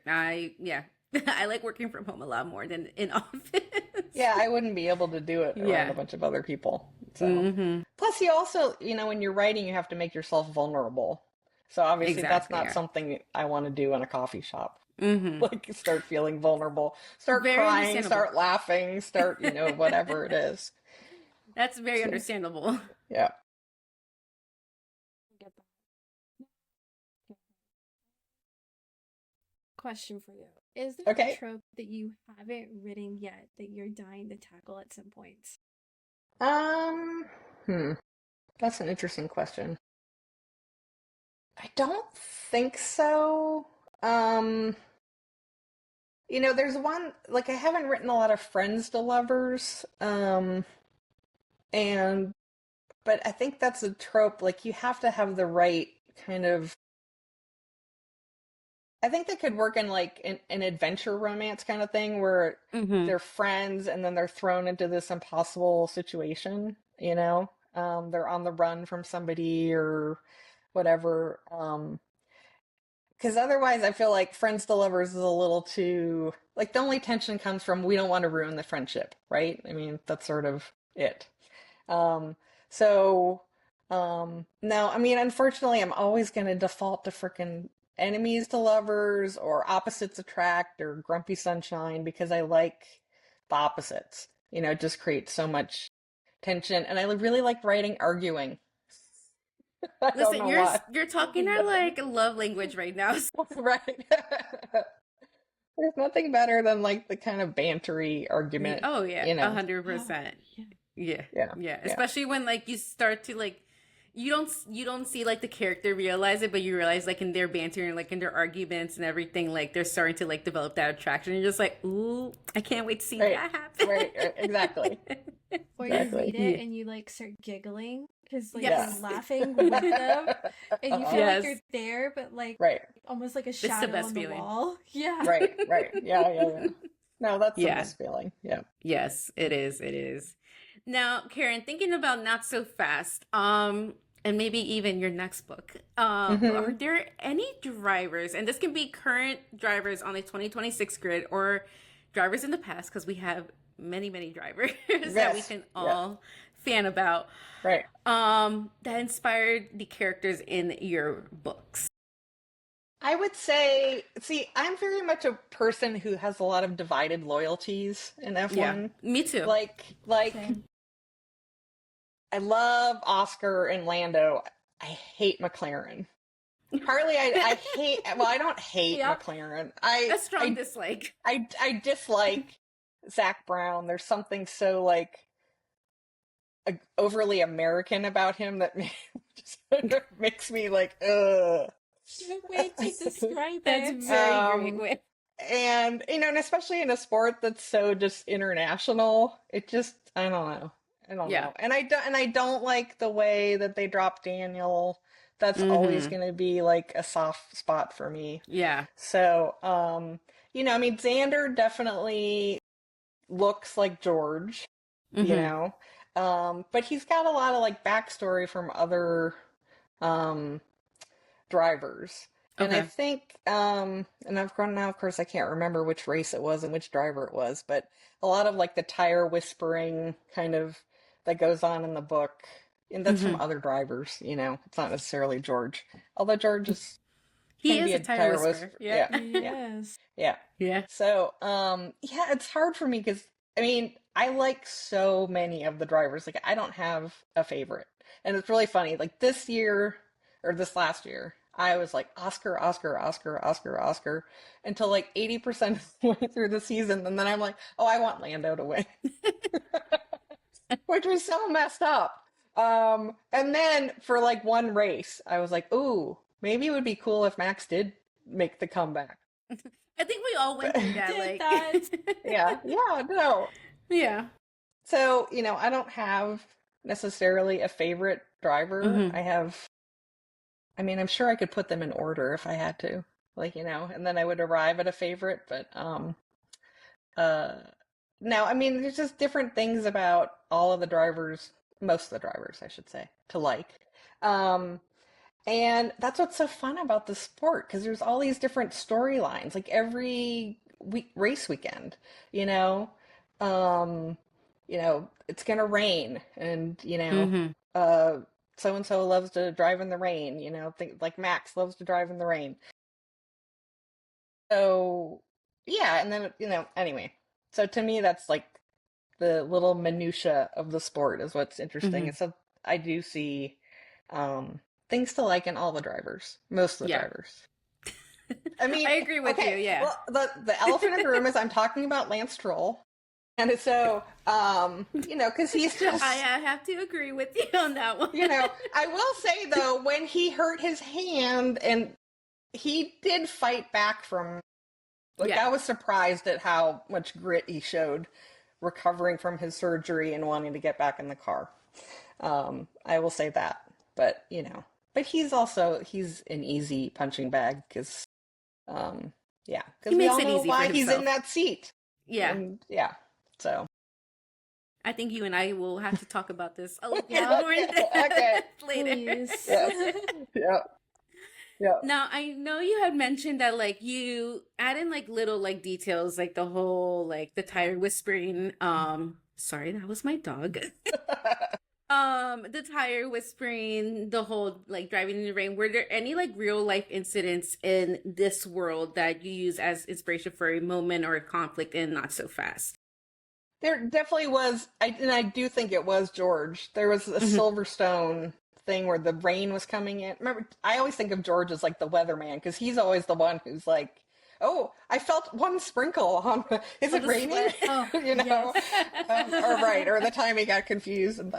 Yeah. I like working from home a lot more than in office. yeah, I wouldn't be able to do it around a Yeah. bunch of other people. So, Hmm. plus you also, when you're writing, you have to make yourself vulnerable. So obviously that's Exactly. not Yeah. something I want to do in a coffee shop. Hmm. Like start feeling vulnerable, start Very crying, understandable. start laughing, start, whatever it is. That's very So, understandable. yeah. I get that. Question for you. Is there a Okay. trope that you haven't written yet that you're dying to tackle at some point? Um, hmm. That's an interesting question. I don't think so. Um, there's one like I haven't written a lot of friends to lovers, and but I think that's a trope. Like you have to have the right kind of. I think that could work in like an adventure romance kind of thing where Hmm. they're friends and then they're thrown into this impossible situation. They're on the run from somebody or whatever. Because otherwise, I feel like friends to lovers is a little too like the only tension comes from we don't want to ruin the friendship, right? I mean, that's sort of it. Um, so no, I mean, unfortunately, I'm always going to default to frickin' enemies to lovers or opposites attract or grumpy sunshine because I like the opposites. It just creates so much tension, and I really like writing arguing. I don't Listen, know you're why. you're talking our like love language right now. Right. There's nothing better than like the kind of bantery argument, Oh yeah, you a know. hundred Oh, percent. yeah. Yeah, Yeah, yeah. yeah, Especially when like you start to like you don't see like the character realize it, but you realize like in their banter and like in their arguments and everything, like they're starting to like develop that attraction. You're just like, ooh, I can't wait to see right, that happen. exactly, Or you read exactly. it Yeah. and you like start giggling because like you're Yeah. Yes. laughing with them and you feel like Yes. you're there, but like Right, almost like a It's the shadow best on the feeling. wall. Yeah. right, right. Yeah, yeah, yeah. No, that's the Yeah. best feeling. Yeah. Yes, it is. It is. Now, Karen, thinking about Not So Fast, and maybe even your next book, are Hmm. there any drivers, and this can be current drivers on the 2026 grid or drivers in the past, because we have many, many drivers that we Yes. can Yeah. all fan about, Right. that inspired the characters in your books? I would say, see, I'm very much a person who has a lot of divided loyalties in Yeah, F1. me too. Like Same. I love Oscar and Lando. I hate McLaren. Partly I hate, well, I don't hate Yep. McLaren. A strong dislike. I dislike Zach Brown. There's something so like overly American about him that just sort of makes me like, ugh. Good way to describe That's it. very great Um, way. and and especially in a sport that's so just international, it just I don't know. I don't Yeah. know. And I don't like the way that they drop Daniel. That's always Mm-hmm. going to be like a soft spot for me. Yeah. So, I mean Xander definitely looks like George, you Mm-hmm. know. But he's got a lot of like backstory from other um drivers. And I Okay. think, and I've grown now, of course, I can't remember which race it was and which driver it was, but a lot of like the tire whispering kind of that goes on in the book, and that's from Mm-hmm. other drivers, it's not necessarily George. Although George He can is be a a tire tire whisperer. whisperer. Yeah. Yeah, yeah, Yes. yeah. Yeah. So, yeah, it's hard for me because I mean, I like so many of the drivers. Like, I don't have a favorite. And it's really funny. Like this year or this last year, I was like Oscar, Oscar, Oscar, Oscar, Oscar until like 80% of the way through the season. And then I'm like, oh, I want Lando to win, which was so messed up. And then for like one race, I was like, ooh, maybe it would be cool if Max did make the comeback. I think we all went But through that. Did Like, that. yeah, yeah, no. yeah. So, I don't have necessarily a favorite driver. Mm-hmm. I mean, I'm sure I could put them in order if I had to, like, and then I would arrive at a favorite, but uh no, I mean, there's just different things about all of the drivers, most of the drivers, I should say, to like. Um and that's what's so fun about the sport because there's all these different storylines, like every race weekend, you know. Um, it's gonna rain, and Mm-hmm. uh, so and so loves to drive in the rain. Think like Max loves to drive in the rain. So yeah, and then anyway. So to me, that's like the little minutia of the sport is what's interesting. Mm-hmm. And so I do see um, things to like in all the drivers, most of the Yeah. drivers. I mean, I agree with you. okay, Yeah. well, the elephant in the room is I'm talking about Lance Stroll. And so, because he's just, I have to agree with you on that one. I will say though, when he hurt his hand and he did fight back from, like, Yeah. I was surprised at how much grit he showed recovering from his surgery and wanting to get back in the car. I will say that. But, but he's an easy punching bag because, yeah, He because we makes all it know easy for why he's in himself. that seat. Yeah. And yeah, so. I think you and I will have to talk about this a little Yeah. more Okay. later. Please. Yes. Yeah. Yeah. Now, I know you had mentioned that like you add in like little like details, like the whole like the tire whispering. Sorry, that was my dog. The tire whispering, the whole like driving in the rain. Were there any like real life incidents in this world that you use as inspiration for a moment or a conflict in Not So Fast? There definitely was, and I do think it was George. There was a Mm-hmm. Silverstone thing where the rain was coming in. Remember, I always think of George as like the weatherman because he's always the one who's like, oh, I felt one sprinkle on, is Oh, it the raining? sweat. Oh, You know, yes. or right, or the time he got confused and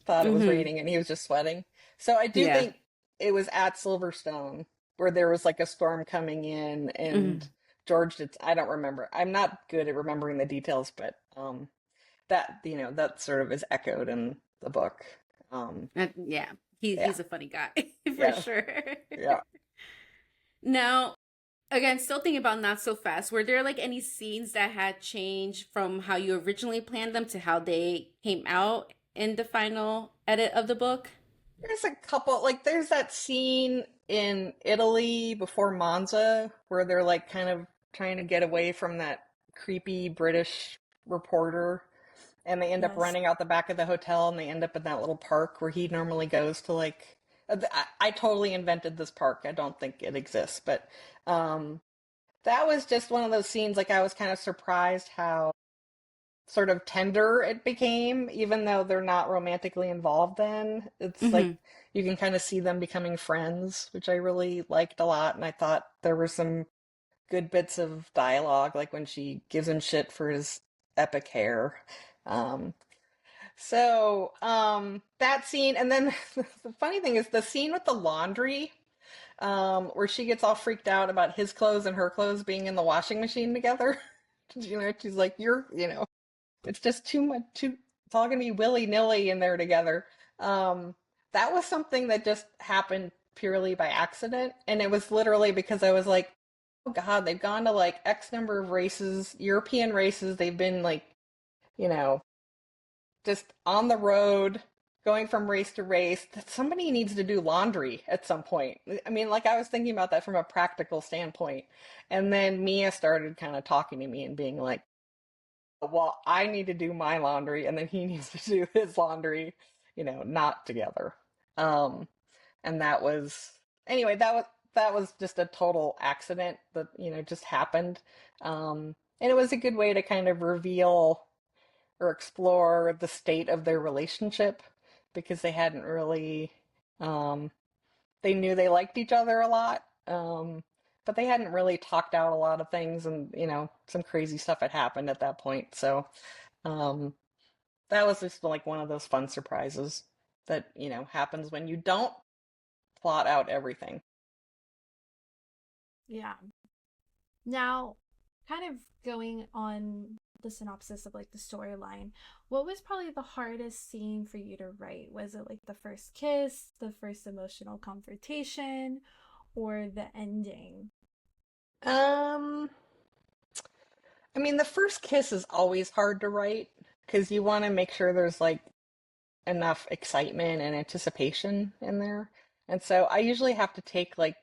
thought it was Mm-hmm. raining and he was just sweating. So I do Yeah. think it was at Silverstone where there was like a storm coming in Mm-hmm. and George did, I don't remember. I'm not good at remembering the details, but that, that sort of is echoed in the book. Um, Yeah. yeah, He's a funny guy for yeah, sure. yeah. Now, again, still thinking about Not So Fast, were there like any scenes that had changed from how you originally planned them to how they came out in the final edit of the book? There's a couple, like there's that scene in Italy before Monza where they're like kind of trying to get away from that creepy British reporter and they end up Yes. running out the back of the hotel and they end up in that little park where he normally goes to like I totally invented this park. I don't think it exists, but um that was just one of those scenes like I was kind of surprised how sort of tender it became, even though they're not romantically involved then. It's like Mm-hmm. you can kind of see them becoming friends, which I really liked a lot. And I thought there were some good bits of dialogue, like when she gives him shit for his epic hair. Um, that scene, and then the funny thing is the scene with the laundry, where she gets all freaked out about his clothes and her clothes being in the washing machine together. She's like, it's just too much. It's all gonna be willy nilly in there together. Um, that was something that just happened purely by accident, and it was literally because I was like, "Oh God, they've gone to like X number of races, European races. They've been like, you know, just on the road, going from race to race. That somebody needs to do laundry at some point." I mean, like I was thinking about that from a practical standpoint, and then Mia started kind of talking to me and being like, well, I need to do my laundry and then he needs to do his laundry, not together. Um, and that was anyway, that was just a total accident that, just happened. And it was a good way to kind of reveal or explore the state of their relationship because they hadn't really um they knew they liked each other a lot. But they hadn't really talked out a lot of things and, some crazy stuff had happened at that point. So, um, that was just like one of those fun surprises that, happens when you don't plot out everything. Yeah. Now, kind of going on the synopsis of like the storyline, what was probably the hardest scene for you to write? Was it like the first kiss, the first emotional confrontation, or the ending? Um, I mean, the first kiss is always hard to write because you want to make sure there's like enough excitement and anticipation in there. And so I usually have to take like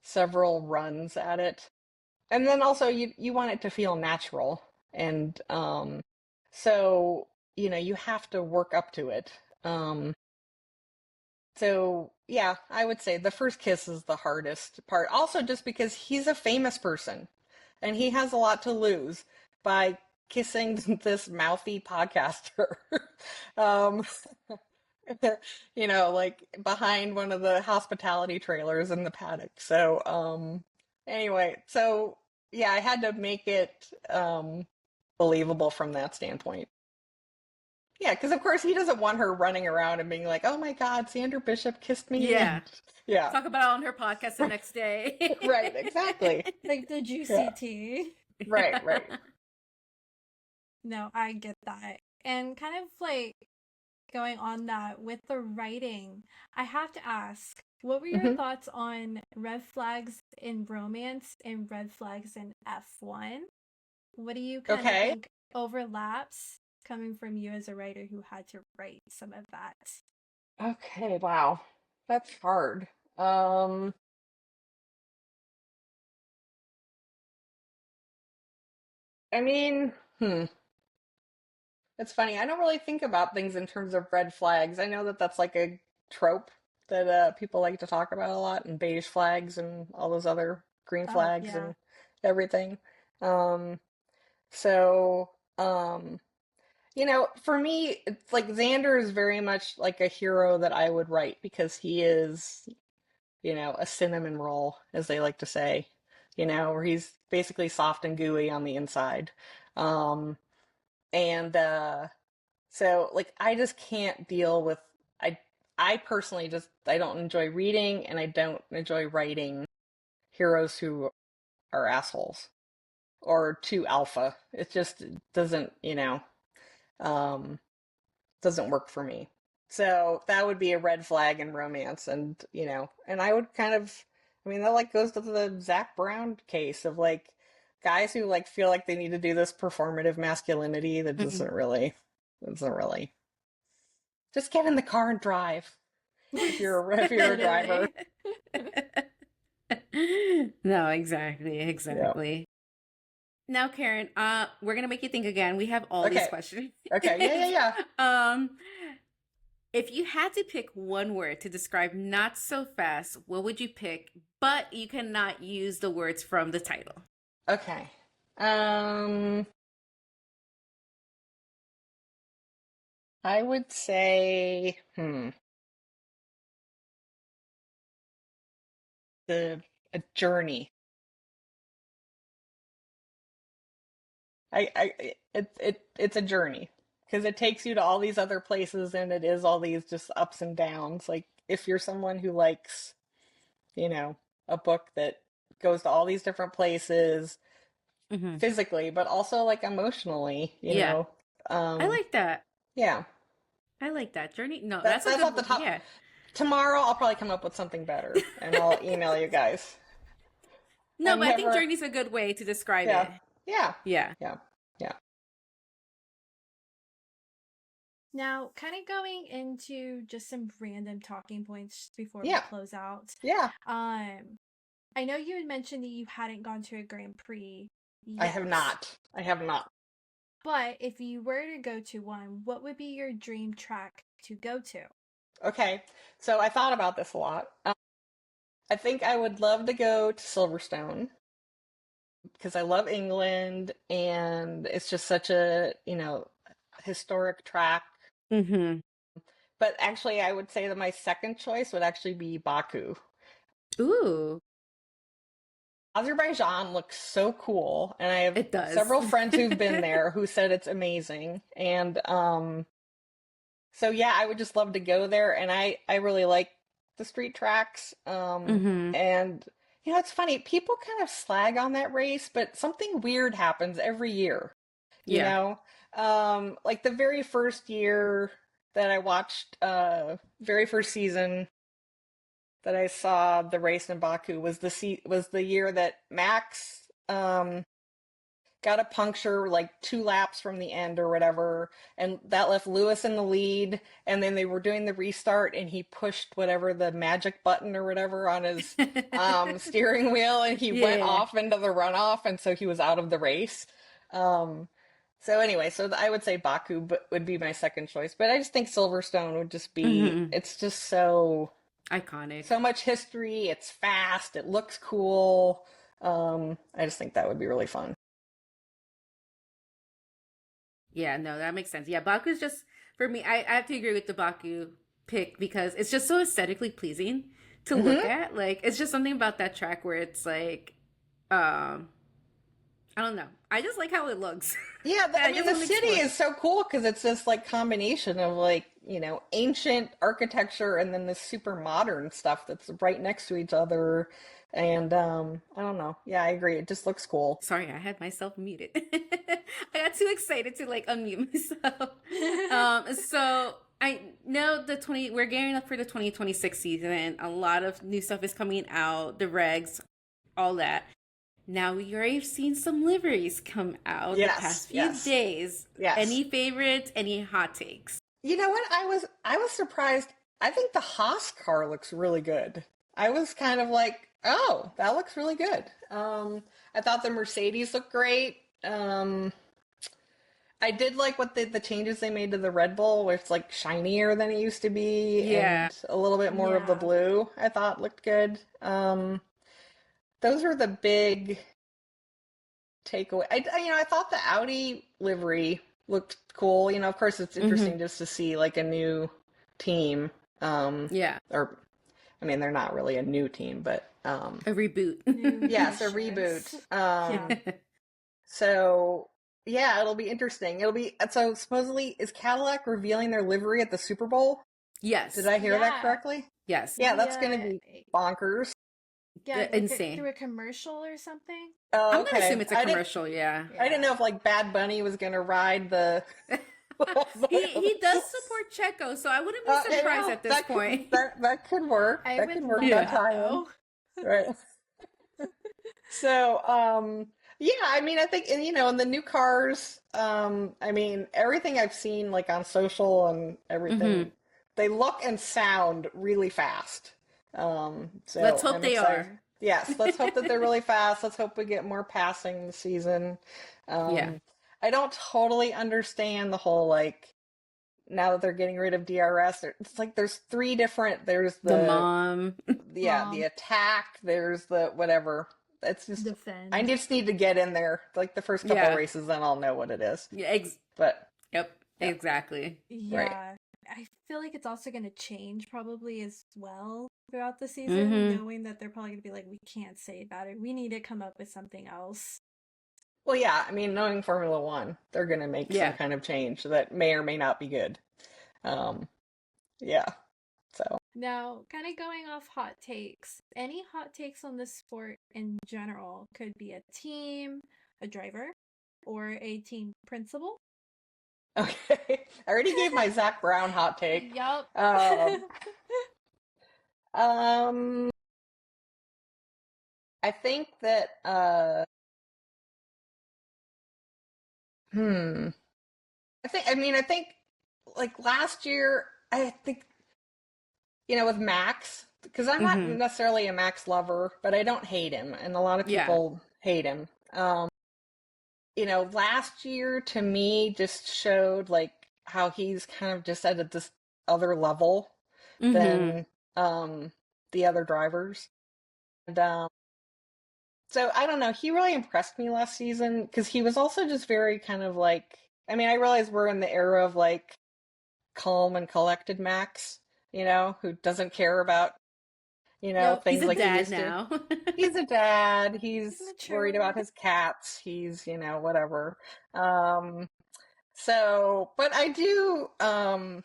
several runs at it. And then also you want it to feel natural. And so, you have to work up to it. Um so yeah, I would say the first kiss is the hardest part. Also just because he's a famous person and he has a lot to lose by kissing this mouthy podcaster. um like behind one of the hospitality trailers in the paddock. So, anyway, so yeah, I had to make it believable from that standpoint. Yeah, because of course he doesn't want her running around and being like, "Oh my God, Sandra Bishop kissed me," Yeah. and yeah, Talk about it on her podcast the next day. right, exactly. Like the juicy Yeah, tea. right, right. No, I get that. And kind of like going on that with the writing, I have to ask, what were your Hmm. thoughts on red flags in romance and red flags in F1? What do you kind of Okay, think overlaps coming from you as a writer who had to write some of that? okay, wow, that's hard. Um, I mean, It's funny. I don't really think about things in terms of red flags. I know that that's like a trope that people like to talk about a lot, and beige flags and all those other green Oh, flags yeah. and everything. Um, so, for me, it's like Xander is very much like a hero that I would write because he is, a cinnamon roll, as they like to say. where he's basically soft and gooey on the inside. Um, and so like I just can't deal with I I personally just I don't enjoy reading and I don't enjoy writing heroes who are assholes or too alpha. It just um doesn't work for me. So that would be a red flag in romance, and I would kind of, I mean, that like goes to the Zach Brown case of like guys who like feel like they need to do this performative masculinity that doesn't really. Just get in the car and drive if you're a driver. Literally. No, exactly, Yeah. exactly. Now, Karen, we're gonna make you think again. We have all these Okay. questions. Okay. Yeah. Yeah. Yeah. um, if you had to pick one word to describe Not So Fast, what would you pick? But you cannot use the words from the title. Okay. Um, I would say, the a journey. It's a journey because it takes you to all these other places and it is all these just ups and downs. Like if you're someone who likes, you know, a book that goes to all these different places Hmm. physically, but also like emotionally, Yeah, I um, like that. yeah, I like that journey. No, that that's a that's good off the one. top. Yeah. Tomorrow I'll probably come up with something better and I'll email you guys. No, I've but I think never, journey's a good way to describe yeah, it. yeah, Yeah. yeah, yeah, Now, kind of going into just some random talking points before we yeah, close out. yeah. Um, I know you had mentioned that you hadn't gone to a Grand Prix I have yet, not. I have not. but if you were to go to one, what would be your dream track to go to? Okay, so I thought about this a lot. I think I would love to go to Silverstone because I love England and it's just such a, historic track. Mm-hmm. But actually, I would say that my second choice would actually be Baku. Ooh, Azerbaijan looks so cool, and I have it does. several friends who've been there who said it's amazing. And so yeah, I would just love to go there, and I really like the street tracks. Mm-hmm. And it's funny, people kind of slag on that race, but something weird happens every year. You Yeah. know, like the very first year that I watched, very first season that I saw the race in Baku was the year that Max got a puncture like 2 laps from the end or whatever, and that left Lewis in the lead. And then they were doing the restart, and he pushed whatever the magic button or whatever on his steering wheel, and he went Yeah. off into the runoff, and so he was out of the race. Um, so anyway, I would say Baku would be my second choice, but I just think Silverstone would just be. Mm-hmm. It's just Iconic. so much history. It's fast. It looks cool. I just think that would be really fun. Yeah, no, that makes sense. Yeah, Baku's just for me. I have to agree with the Baku pick because it's just so aesthetically pleasing to look Hmm. at. Like, it's just something about that track where it's like, um, I don't know. I just like how it looks. Yeah, And I I mean just the want to city explore. is so cool because it's this like combination of like ancient architecture and then this super modern stuff that's right next to each other. And I don't know. Yeah, I agree. It just looks cool. Sorry, I had myself muted. I got too excited to like unmute myself. So I know we're gearing up for the 2026 season. A lot of new stuff is coming out, the regs, all that. Now we already seen some liveries come out the Yes, past few yes, days. yes. Any favorites? Any hot takes? You know what? I was surprised. I think the Haas car looks really good. I was kind of like, oh, that looks really good. I thought the Mercedes looked great. I did like what the changes they made to the Red Bull, where it's like shinier than it used to be Yeah. and a little bit more of the Yeah. blue. I thought looked good. Those are the big takeaway. I thought the Audi livery looked cool. Of course, it's Mm-hmm. interesting just to see like a new team. Yeah. Or I mean, they're not really a new team, but A reboot. New yes, a t-shirts. reboot. Yeah. So yeah, it'll be interesting. It'll be so supposedly is Cadillac revealing their livery at the Super Bowl? Did Yes. I hear that Yeah. correctly? Yes. Yeah, that's gonna Via be bonkers. yeah, like through Insane. a commercial or something. Oh, I'm gonna assume okay. it's a commercial. Yeah. I didn't Yeah. know if like Bad Bunny was gonna ride the. He does support Checo, so I wouldn't be You surprised know, at this point. that could work. I That would could work. love That that tie-in. though. Right. So, yeah, I mean, I think, and in the new cars, I mean, everything I've seen like on social and everything, they look and sound really fast. So Let's hope I'm they excited. are. Yes, let's hope that they're really fast. Let's hope we get more passing this season. Yeah. I don't totally understand the whole like now that they're getting rid of DRS. It's like there's three different. There's The mom. yeah, Mom. the attack. There's the whatever. It's just Defend. I just need to get in there like the first couple Yeah. races, then I'll know what it is. Yeah. But Yep. Yeah. Exactly. Yeah. I feel like it's also going to change probably as well throughout the season, knowing that they're probably going to be like, we can't say that, or we need to come up with something else. well, yeah, I mean, knowing Formula One, they're gonna make Yeah. some kind of change that may or may not be good. Yeah. So Now, kind of going off hot takes, any hot takes on the sport in general could be a team, a driver, or a team principal. okay, I already gave my Zach Brown hot take. Yup. Um, I think that I think like last year, I think with Max, because I'm not necessarily a Max lover, but I don't hate him, and a lot of Yeah. people hate him. Last year to me just showed like how he's kind of just at this other level than the other drivers. And so I don't know, he really impressed me last season because he was also just very kind of like, I mean, I realize we're in the era of like calm and collected Max, who doesn't care about, Yep. things He's a like he dad used to. now. He's a dad. He's worried mature. about his cats. He's, whatever. So, but I do, I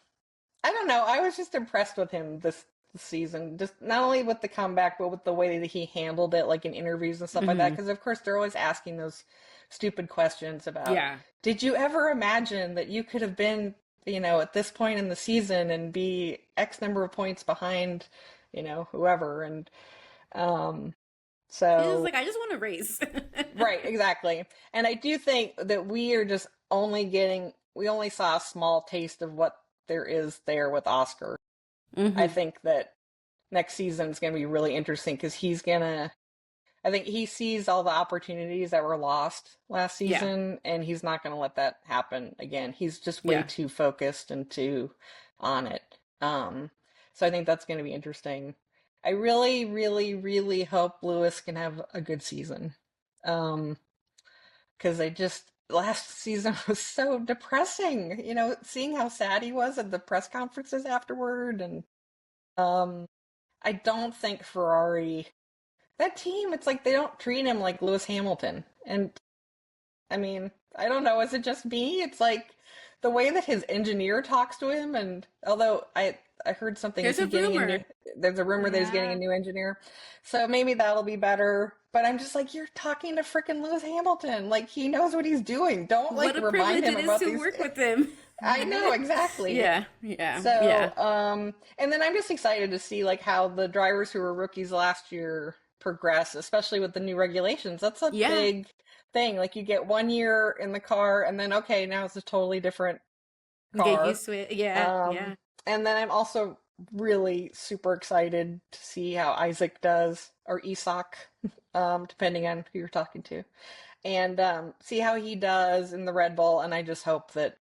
don't know. I was just impressed with him this season. Just not only with the comeback, but with the way that he handled it, like in interviews and stuff like that. Because of course they're always asking those stupid questions about, Yeah. did you ever imagine that you could have been, at this point in the season and be X number of points behind, whoever. And He was so like, I just want to race. right, exactly. And I do think that we only saw a small taste of what there is there with Oscar. I think that next season is going to be really interesting because I think he sees all the opportunities that were lost last season, and he's not going to let that happen again. He's just way too focused and too on it. So I think that's going to be interesting. I really, really, really hope Lewis can have a good season. Because last season was so depressing, seeing how sad he was at the press conferences afterward. And I don't think Ferrari, that team, it's like they don't treat him like Lewis Hamilton. And I mean, I don't know, is it just me? It's like the way that his engineer talks to him, and although I heard something. There's a rumor. There's a rumor that he's getting a new engineer. So maybe that'll be better. But I'm just like, you're talking to freaking Lewis Hamilton. Like, he knows what he's doing. Don't like what a remind privilege him it about is to these. work with him. I know, exactly. Yeah. So, and then I'm just excited to see like how the drivers who were rookies last year progress, especially with the new regulations. That's a big thing. Like, you get 1 year in the car, and then okay, now it's a totally different car. Get used to it. Yeah. And then I'm also really super excited to see how Isaac does, or Isak, depending on who you're talking to, and see how he does in the Red Bull. And I just hope that,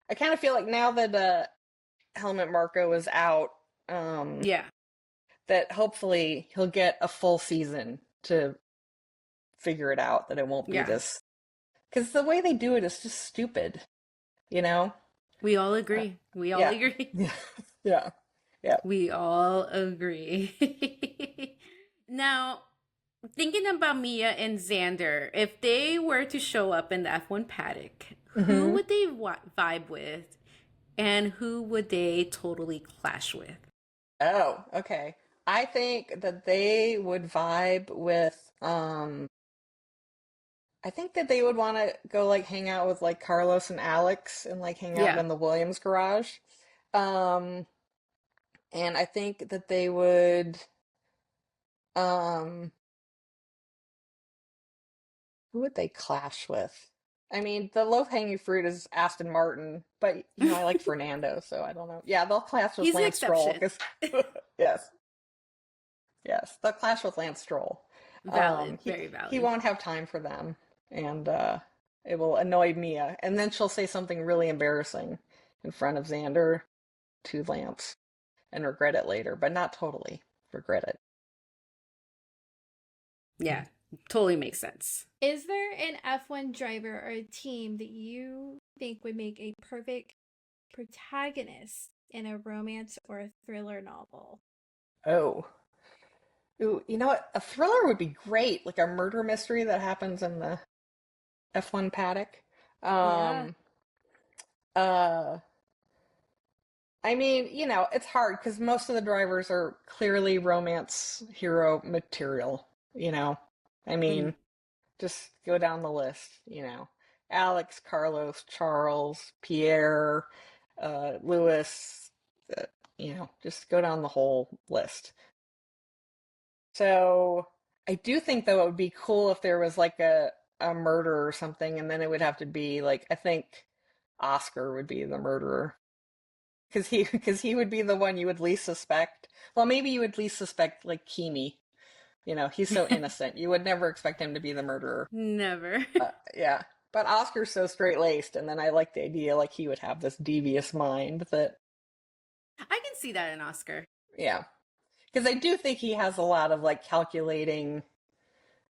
I kind of feel like now that Helmut Marko is out, that hopefully he'll get a full season to figure it out, that it won't be this, because the way they do it is just stupid, We all agree. We all agree. Yeah. Yeah. We all agree. Now, thinking about Mia and Xander, if they were to show up in the F1 paddock, who Hmm. would they vibe with and who would they totally clash with? Oh, okay. I think that they would vibe with I think that they would want to go like hang out with like Carlos and Alex and like hang out Yeah. in the Williams garage. Um and I think that they would um who would they clash with? I mean, the low-hanging fruit is Aston Martin, but I like Fernando, so I don't know. Yeah, they'll clash with He's the Lance Stroll exception. because yes, yes, they'll clash with Lance Stroll. Valid, He very he valid. won't have time for them, and it will annoy Mia, and then she'll say something really embarrassing in front of Xander to Lance and regret it later, but not totally regret it. Yeah, totally makes sense. Is there an F1 driver or a team that you think would make a perfect protagonist in a romance or a thriller novel? Oh. Ooh, you know what? A thriller would be great, like a murder mystery that happens in the F1 paddock. Yeah. Um, uh, I mean, it's hard because most of the drivers are clearly romance hero material, you know. I Mhm. mean, just go down the list. Alex, Carlos, Charles, Pierre, Lewis, uh, just go down the whole list. So I do think though it would be cool if there was like a murder or something, and then it would have to be like I think Oscar would be the murderer because he would be the one you would least suspect. Well, maybe you would least suspect like Kimi. He's so innocent. You would never expect him to be the murderer. Never. Yeah. But Oscar's so straight-laced, and then I like the idea like he would have this devious mind that, I can see that in Oscar. yeah. Because I do think he has a lot of like calculating,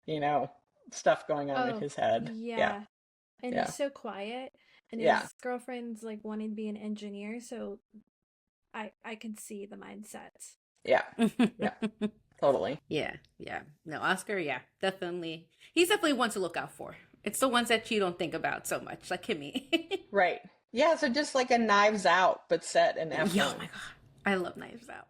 you know, stuff going on in Oh, his head. Yeah. yeah. And Yeah. he's so quiet, and Yeah. his girlfriend's like wanting to be an engineer, so I can see the mindset. Yeah. Yeah. Totally. Yeah, yeah. No, Oscar, yeah, definitely. He's definitely one to look out for. It's the ones that you don't think about so much, like Kimmy. Right. Yeah, so just like a Knives Out, but set in Yo, oh my F1. god. I love Knives Out.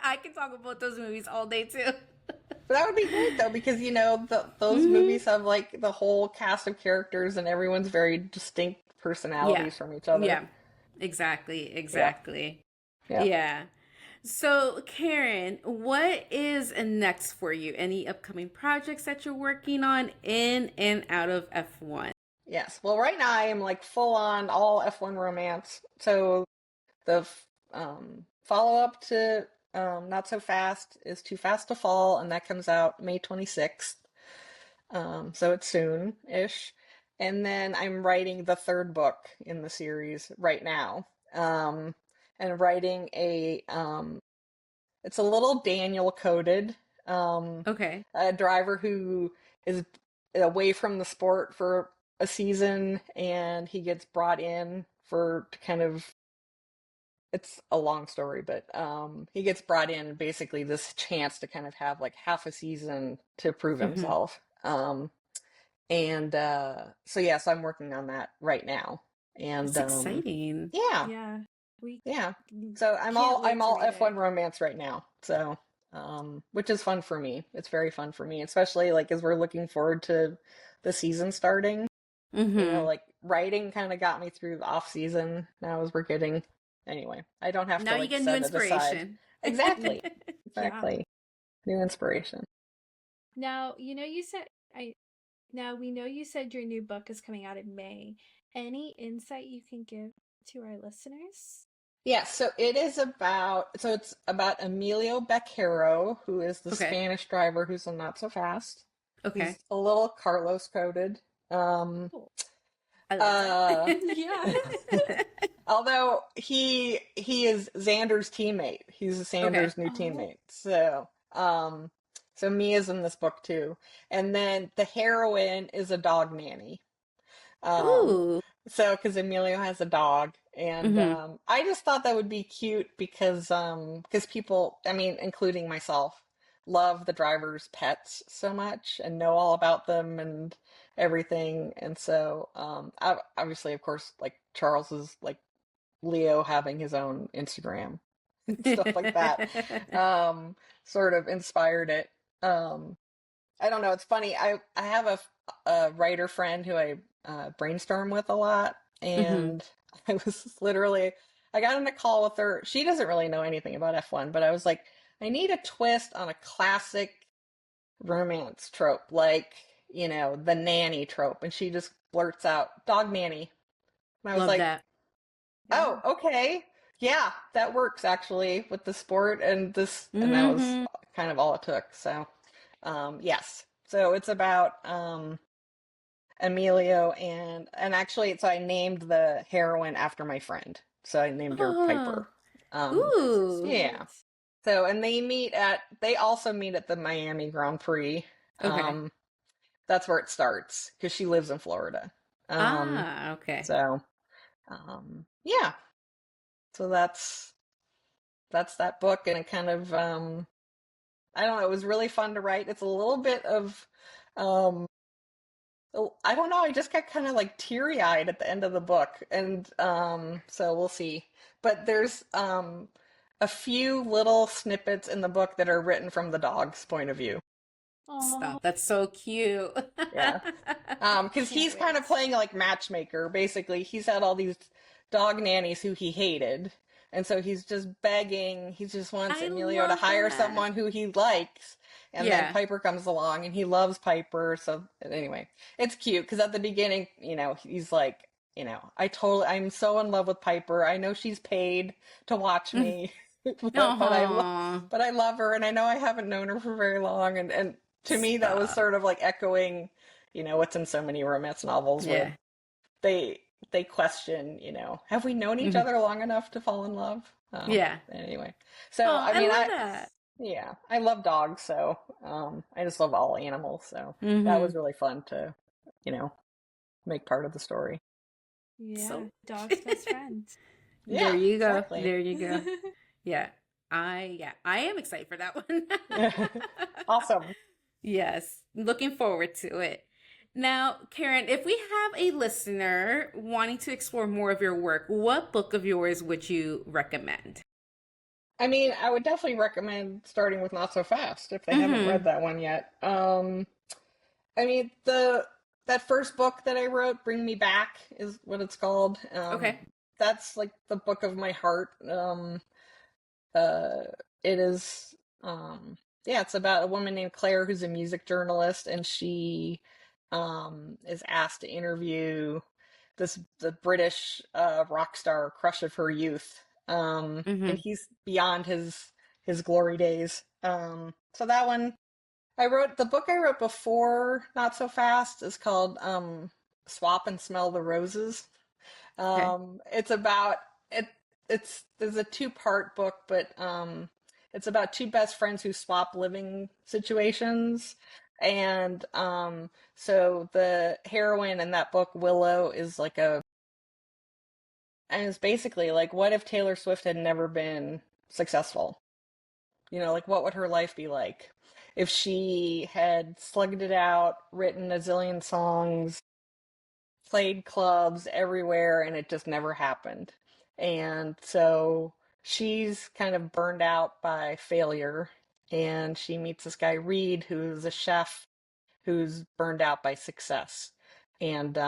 I can talk about those movies all day too. But that would be great though, because those Hmm. movies have like the whole cast of characters and everyone's very distinct Yeah. personalities from each other. Yeah. Exactly. Yeah. Exactly. Yeah. Yeah. So, Karen, what is next for you? Any upcoming projects that you're working on in and out of F1? Yes. Well, right now I am like full on all F1 romance. So the follow up to Not So Fast is Too Fast to Fall, and that comes out May 26th. So it's soon-ish. And then I'm writing the third book in the series right now. And writing it's a little Daniel coded, um, Okay. a driver who is away from the sport for a season and he gets brought in for to kind of it's a long story, but he gets brought in basically this chance to kind of have like half a season to prove Hmm. himself. And so yeah, so I'm working on that right now. And That's exciting. yeah, Yeah. We yeah. So I'm can't all wait I'm to all read it. F1 romance right now. So which is fun for me. It's very fun for me, especially like as we're looking forward to the season starting. Hmm. Like writing kind of got me through the off season. Now as we're getting anyway, I don't have to Now you like get new set it aside. inspiration. Exactly. Yeah. Exactly. New inspiration. Now, you said I now we know you said your new book is coming out in May. Any insight you can give to our listeners? Yeah, so it's about Emilio Beccaro, who is the Okay. Spanish driver who's not so fast. Okay. He's a little Carlos coded. Cool. I love Uh Yeah. that. although he is Xander's teammate. He's Okay. Xander's new Oh, teammate. So Mia's in this book too. And then the heroine is a dog nanny. Um Ooh. So, because Emilio has a dog, and Mm-hmm. I just thought that would be cute because people, I mean, including myself, love the driver's pets so much and know all about them and everything. And so, obviously, of course, like Charles is like Leo having his own Instagram and stuff like that, sort of inspired it. Um, I don't know. It's funny. I have a writer friend who I brainstorm with a lot, Mm-hmm. and I was literally I got on a call with her. She doesn't really know anything about F1, but I was like, I need a twist on a classic romance trope, like the nanny trope, and she just blurts out dog nanny, and I was Love like, that. oh, Yeah. okay, yeah, that works actually with the sport and this, and that was Mm-hmm. kind of all it took. So. Yes. So it's about Emilio and actually, so I named the heroine after my friend. So I named her Oh. Piper. That's so Ooh. Yeah. sweet. So and they also meet at the Miami Grand Prix. Okay. Um, that's where it starts because she lives in Florida. Um, Ah, okay. so yeah. So that's that book, and it kind of I don't know, it was really fun to write. It's a little bit of um I don't know. I just got kind of like teary-eyed at the end of the book, and so we'll see. But there's a few little snippets in the book that are written from the dog's point of view. Oh, Stop. That's so cute. Yeah. Because can't he's kind wait. of playing like matchmaker. Basically, he's had all these dog nannies who he hated, and so he's just begging. He just wants I Emilio to love hire that. someone who he likes, and then Yeah. Piper comes along, and he loves Piper. So anyway, it's cute because at the beginning, he's like, I'm so in love with Piper. I know she's paid to watch me, Oh. but I love her, and I know I haven't known her for very long, and to me that was Stop. sort of like echoing what's in so many romance novels where Yeah. they they question, have we known each Hmm. other long enough to fall in love? Yeah. Anyway, so Oh, I I mean, love that. yeah, I love dogs, so I just love all animals, so that Hmm. was really fun to, you know, make part of the story. Yeah, So dog's best friend. there Yeah, you go. exactly. There you go. Yeah. I am excited for that one. Awesome. Yes. Looking forward to it. Now, Karen, if we have a listener wanting to explore more of your work, what book of yours would you recommend? I mean, I would definitely recommend starting with Not So Fast if they haven't Mm-hmm. read that one yet. I mean, the that first book that I wrote, Bring Me Back, is what it's called. Okay. That's like the book of my heart. Uh, it is, yeah, it's about a woman named Claire who's a music journalist, and she is asked to interview the British rock star crush of her youth. And Mm-hmm. he's beyond his glory days. So that one I wrote the book I wrote before Not So Fast is called Swap and Smell the Roses. Okay. It's about it. It's there's a two-part book, but it's about two best friends who swap living situations, and so the heroine in that book, Willow, is like and it's basically like, what if Taylor Swift had never been successful? Like what would her life be like if she had slugged it out, written a zillion songs, played clubs everywhere, and it just never happened. And so she's kind of burned out by failure, and she meets this guy, Reed, who's a chef who's burned out by success. And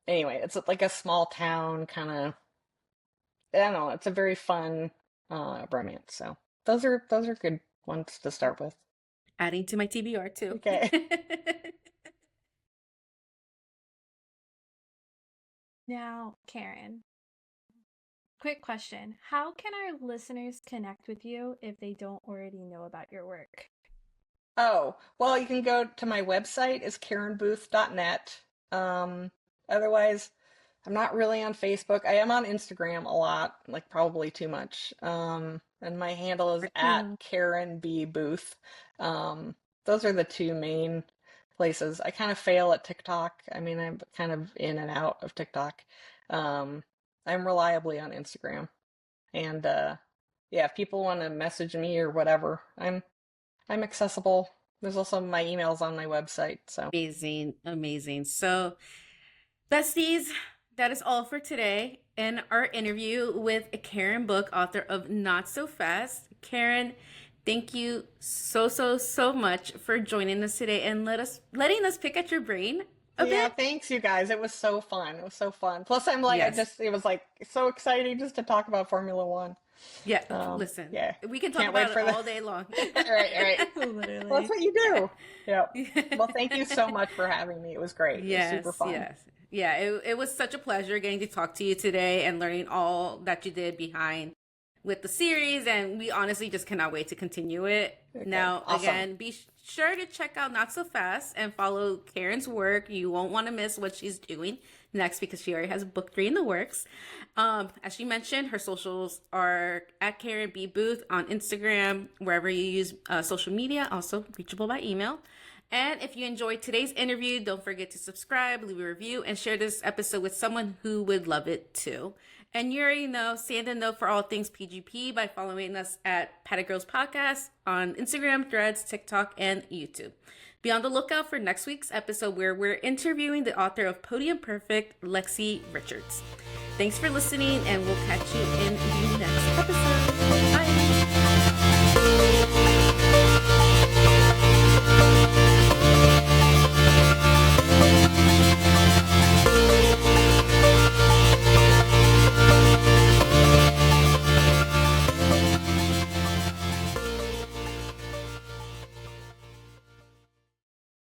anyway, it's like a small town kind of, I don't know, it's a very fun romance. So those are good ones to start with. Adding to my TBR too. Okay. Now, Karen, quick question. How can our listeners connect with you if they don't already know about your work? Oh, well, you can go to my website is karenbooth.net. Um, otherwise, I'm not really on Facebook. I am on Instagram a lot, like probably too much. And my handle is at Mm. Karen B Booth. Um, those are the two main places. I kind of fail at TikTok. I mean, I'm kind of in and out of TikTok. I'm reliably on Instagram. And yeah, if people want to message me or whatever, I'm accessible. There's also my emails on my website. So Amazing, amazing. So, besties, that is all for today in our interview with Karen Book, author of Not So Fast. Karen, thank you so much for joining us today and letting us pick at your brain a yeah, bit. thanks you guys. It was so fun. It was so fun. Plus, I'm like, Yes. it was like so exciting just to talk about Formula One. Yeah, listen, Yeah, we can talk can't wait about it for the. all day long. All right, all right. Well, that's Literally. what you do. Yeah. Well, thank you so much for having me. It was great. It was super Yes, fun. yes. Yeah, it was such a pleasure getting to talk to you today and learning all that you did behind with the series. And we honestly just cannot wait to continue it. Okay, Now, awesome. again, be sure to check out Not So Fast and follow Karen's work. You won't want to miss what she's doing next because she already has book 3 in the works. As she mentioned, her socials are at Karen B. Booth on Instagram, wherever you use social media, also reachable by email. And if you enjoyed today's interview, don't forget to subscribe, leave a review, and share this episode with someone who would love it too. And you already know, stay in the know for all things PGP by following us at Paddock Girls Podcast on Instagram, Threads, TikTok, and YouTube. Be on the lookout for next week's episode where we're interviewing the author of Podium Perfect, Lexi Richards. Thanks for listening, and we'll catch you in the next episode. Bye!